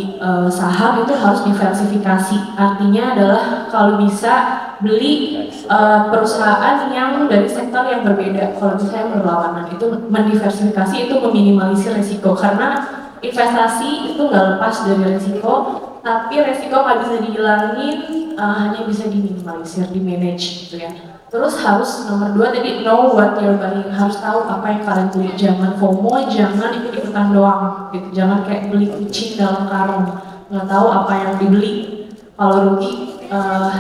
saham itu harus diversifikasi. Artinya adalah kalau bisa beli perusahaan yang dari sektor yang berbeda. Kalau misalnya berlawanan, itu mendiversifikasi itu meminimalisir risiko, karena investasi itu nggak lepas dari risiko, tapi risiko nggak bisa dihilangin, hanya bisa diminimalisir, dimanage gitu ya. Terus harus nomor 2 tadi, know what you're buying, harus tahu apa yang kalian beli. Jangan FOMO, jangan ikut-ikutan doang gitu. Jangan kayak beli kucing dalam karung, nggak tahu apa yang dibeli. Kalau rugi,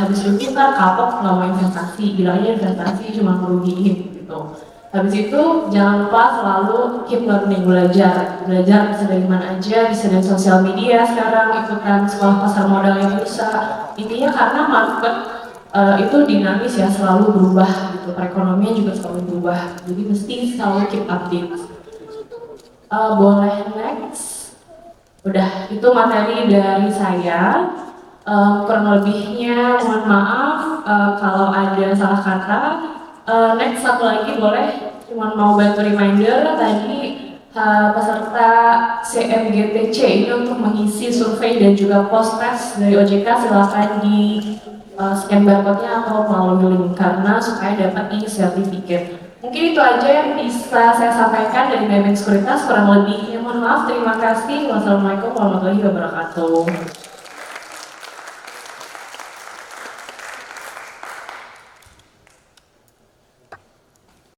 habis rugi ntar kapok, nggak mau investasi, bilangnya investasi cuma merugiin gitu. Habis itu jangan lupa selalu keep learning, belajar bisa dari mana aja, bisa dari sosial media sekarang, ikutan sekolah pasar modal yang bisa. Intinya karena market itu dinamis ya, selalu berubah gitu, perekonomian juga selalu berubah, jadi mesti selalu keep update. Boleh next. Udah, itu materi dari saya. Kurang lebihnya mohon maaf kalau ada salah kata. Next satu lagi boleh, cuma mau bantu reminder tadi peserta CMGTC ini untuk mengisi survei dan juga post test dari OJK, silakan di scan barcode-nya atau melalui link karena supaya dapat e-sertifikat. Mungkin itu aja yang bisa saya sampaikan dari Maybank Sekuritas. Kurang lebihnya mohon maaf, terima kasih. Wassalamualaikum warahmatullahi wabarakatuh.